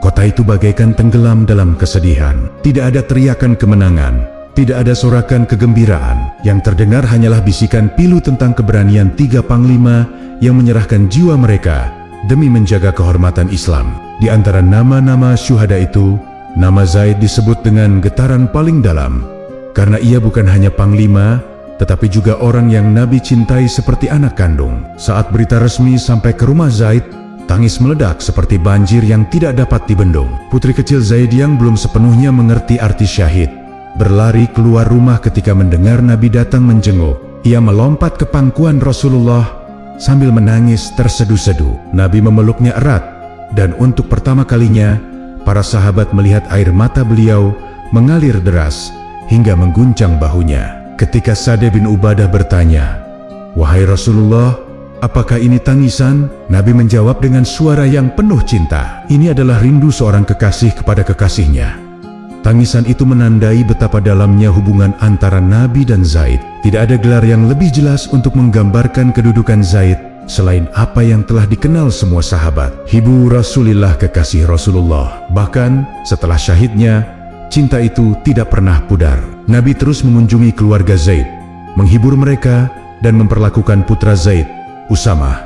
kota itu bagaikan tenggelam dalam kesedihan. Tidak ada teriakan kemenangan, tidak ada sorakan kegembiraan. Yang terdengar hanyalah bisikan pilu tentang keberanian 3 panglima yang menyerahkan jiwa mereka demi menjaga kehormatan Islam. Di antara nama-nama syuhada itu, nama Zaid disebut dengan getaran paling dalam, karena ia bukan hanya panglima, tetapi juga orang yang Nabi cintai seperti anak kandung. Saat berita resmi sampai ke rumah Zaid, tangis meledak seperti banjir yang tidak dapat dibendung. Putri kecil Zaid yang belum sepenuhnya mengerti arti syahid berlari keluar rumah ketika mendengar Nabi datang menjenguk. Ia melompat ke pangkuan Rasulullah sambil menangis tersedu-sedu. Nabi memeluknya erat, dan untuk pertama kalinya para sahabat melihat air mata beliau mengalir deras hingga mengguncang bahunya. Ketika Sa'd bin Ubadah bertanya, "Wahai Rasulullah, apakah ini tangisan?" Nabi menjawab dengan suara yang penuh cinta, "Ini adalah rindu seorang kekasih kepada kekasihnya." Tangisan itu menandai betapa dalamnya hubungan antara Nabi dan Zaid. Tidak ada gelar yang lebih jelas untuk menggambarkan kedudukan Zaid selain apa yang telah dikenal semua sahabat. Ibu Rasulillah, kekasih Rasulullah. Bahkan setelah syahidnya, cinta itu tidak pernah pudar. Nabi terus mengunjungi keluarga Zaid, menghibur mereka dan memperlakukan putra Zaid, Usamah,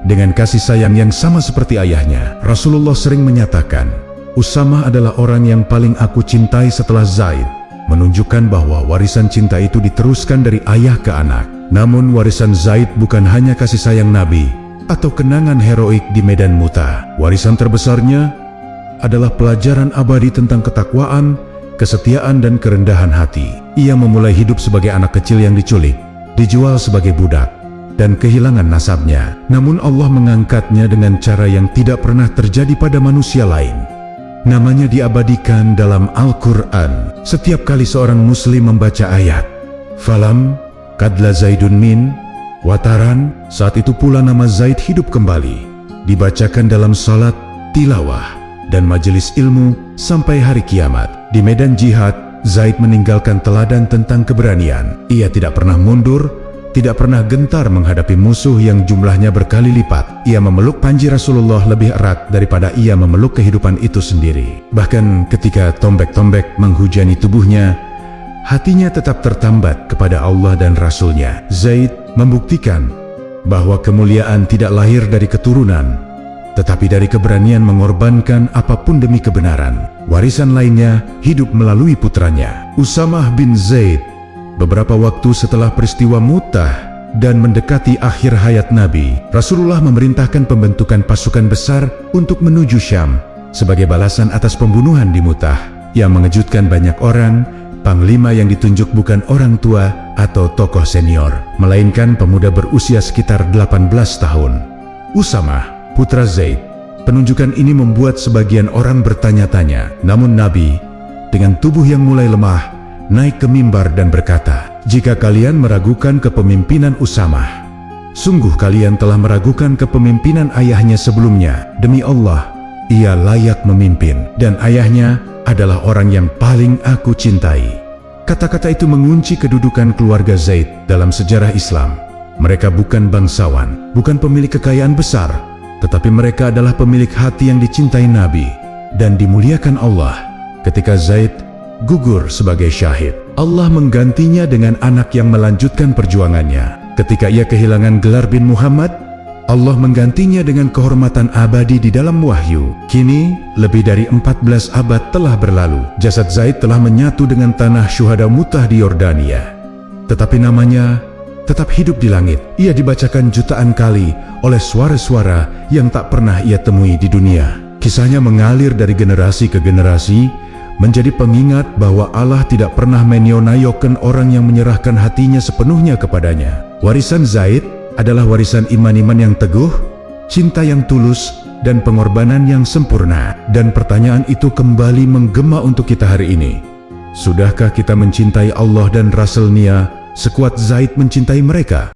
dengan kasih sayang yang sama seperti ayahnya. Rasulullah sering menyatakan, "Usamah adalah orang yang paling aku cintai setelah Zaid," menunjukkan bahwa warisan cinta itu diteruskan dari ayah ke anak. Namun warisan Zaid bukan hanya kasih sayang Nabi atau kenangan heroik di medan Mu'tah. Warisan terbesarnya adalah pelajaran abadi tentang ketakwaan, kesetiaan dan kerendahan hati. Ia memulai hidup sebagai anak kecil yang diculik, dijual sebagai budak, dan kehilangan nasabnya. Namun Allah mengangkatnya dengan cara yang tidak pernah terjadi pada manusia lain. Namanya diabadikan dalam Al-Quran. Setiap kali seorang muslim membaca ayat "Falam kadla Zaidun min wataran", saat itu pula nama Zaid hidup kembali, dibacakan dalam salat, tilawah, dan majelis ilmu sampai hari kiamat. Di medan jihad, Zaid meninggalkan teladan tentang keberanian. Ia tidak pernah mundur, tidak pernah gentar menghadapi musuh yang jumlahnya berkali lipat. Ia memeluk panji Rasulullah lebih erat daripada ia memeluk kehidupan itu sendiri. Bahkan ketika tombak-tombak menghujani tubuhnya, hatinya tetap tertambat kepada Allah dan Rasulnya. Zaid membuktikan bahwa kemuliaan tidak lahir dari keturunan, tetapi dari keberanian mengorbankan apapun demi kebenaran. Warisan lainnya hidup melalui putranya, Usamah bin Zaid. Beberapa waktu setelah peristiwa Mu'tah dan mendekati akhir hayat Nabi, Rasulullah memerintahkan pembentukan pasukan besar untuk menuju Syam sebagai balasan atas pembunuhan di Mu'tah. Yang mengejutkan banyak orang, panglima yang ditunjuk bukan orang tua atau tokoh senior, melainkan pemuda berusia sekitar 18 tahun, Usamah, putra Zaid. Penunjukan ini membuat sebagian orang bertanya-tanya. Namun Nabi, dengan tubuh yang mulai lemah, naik ke mimbar dan berkata, "Jika kalian meragukan kepemimpinan Usamah, sungguh kalian telah meragukan kepemimpinan ayahnya sebelumnya. Demi Allah, ia layak memimpin, dan ayahnya adalah orang yang paling aku cintai." Kata-kata itu mengunci kedudukan keluarga Zaid dalam sejarah Islam. Mereka bukan bangsawan, bukan pemilik kekayaan besar, tetapi mereka adalah pemilik hati yang dicintai Nabi dan dimuliakan Allah. Ketika Zaid gugur sebagai syahid, Allah menggantinya dengan anak yang melanjutkan perjuangannya. Ketika ia kehilangan gelar bin Muhammad, Allah menggantinya dengan kehormatan abadi di dalam wahyu. Kini, lebih dari 14 abad telah berlalu. Jasad Zaid telah menyatu dengan tanah syuhada Mu'tah di Yordania. Tetapi namanya tetap hidup di langit. Ia dibacakan jutaan kali oleh suara-suara yang tak pernah ia temui di dunia. Kisahnya mengalir dari generasi ke generasi, menjadi pengingat bahwa Allah tidak pernah menyonayokan orang yang menyerahkan hatinya sepenuhnya kepadanya. Warisan Zaid adalah warisan iman-iman yang teguh, cinta yang tulus, dan pengorbanan yang sempurna. Dan pertanyaan itu kembali menggema untuk kita hari ini. Sudahkah kita mencintai Allah dan Rasul-Nya sekuat Zaid mencintai mereka?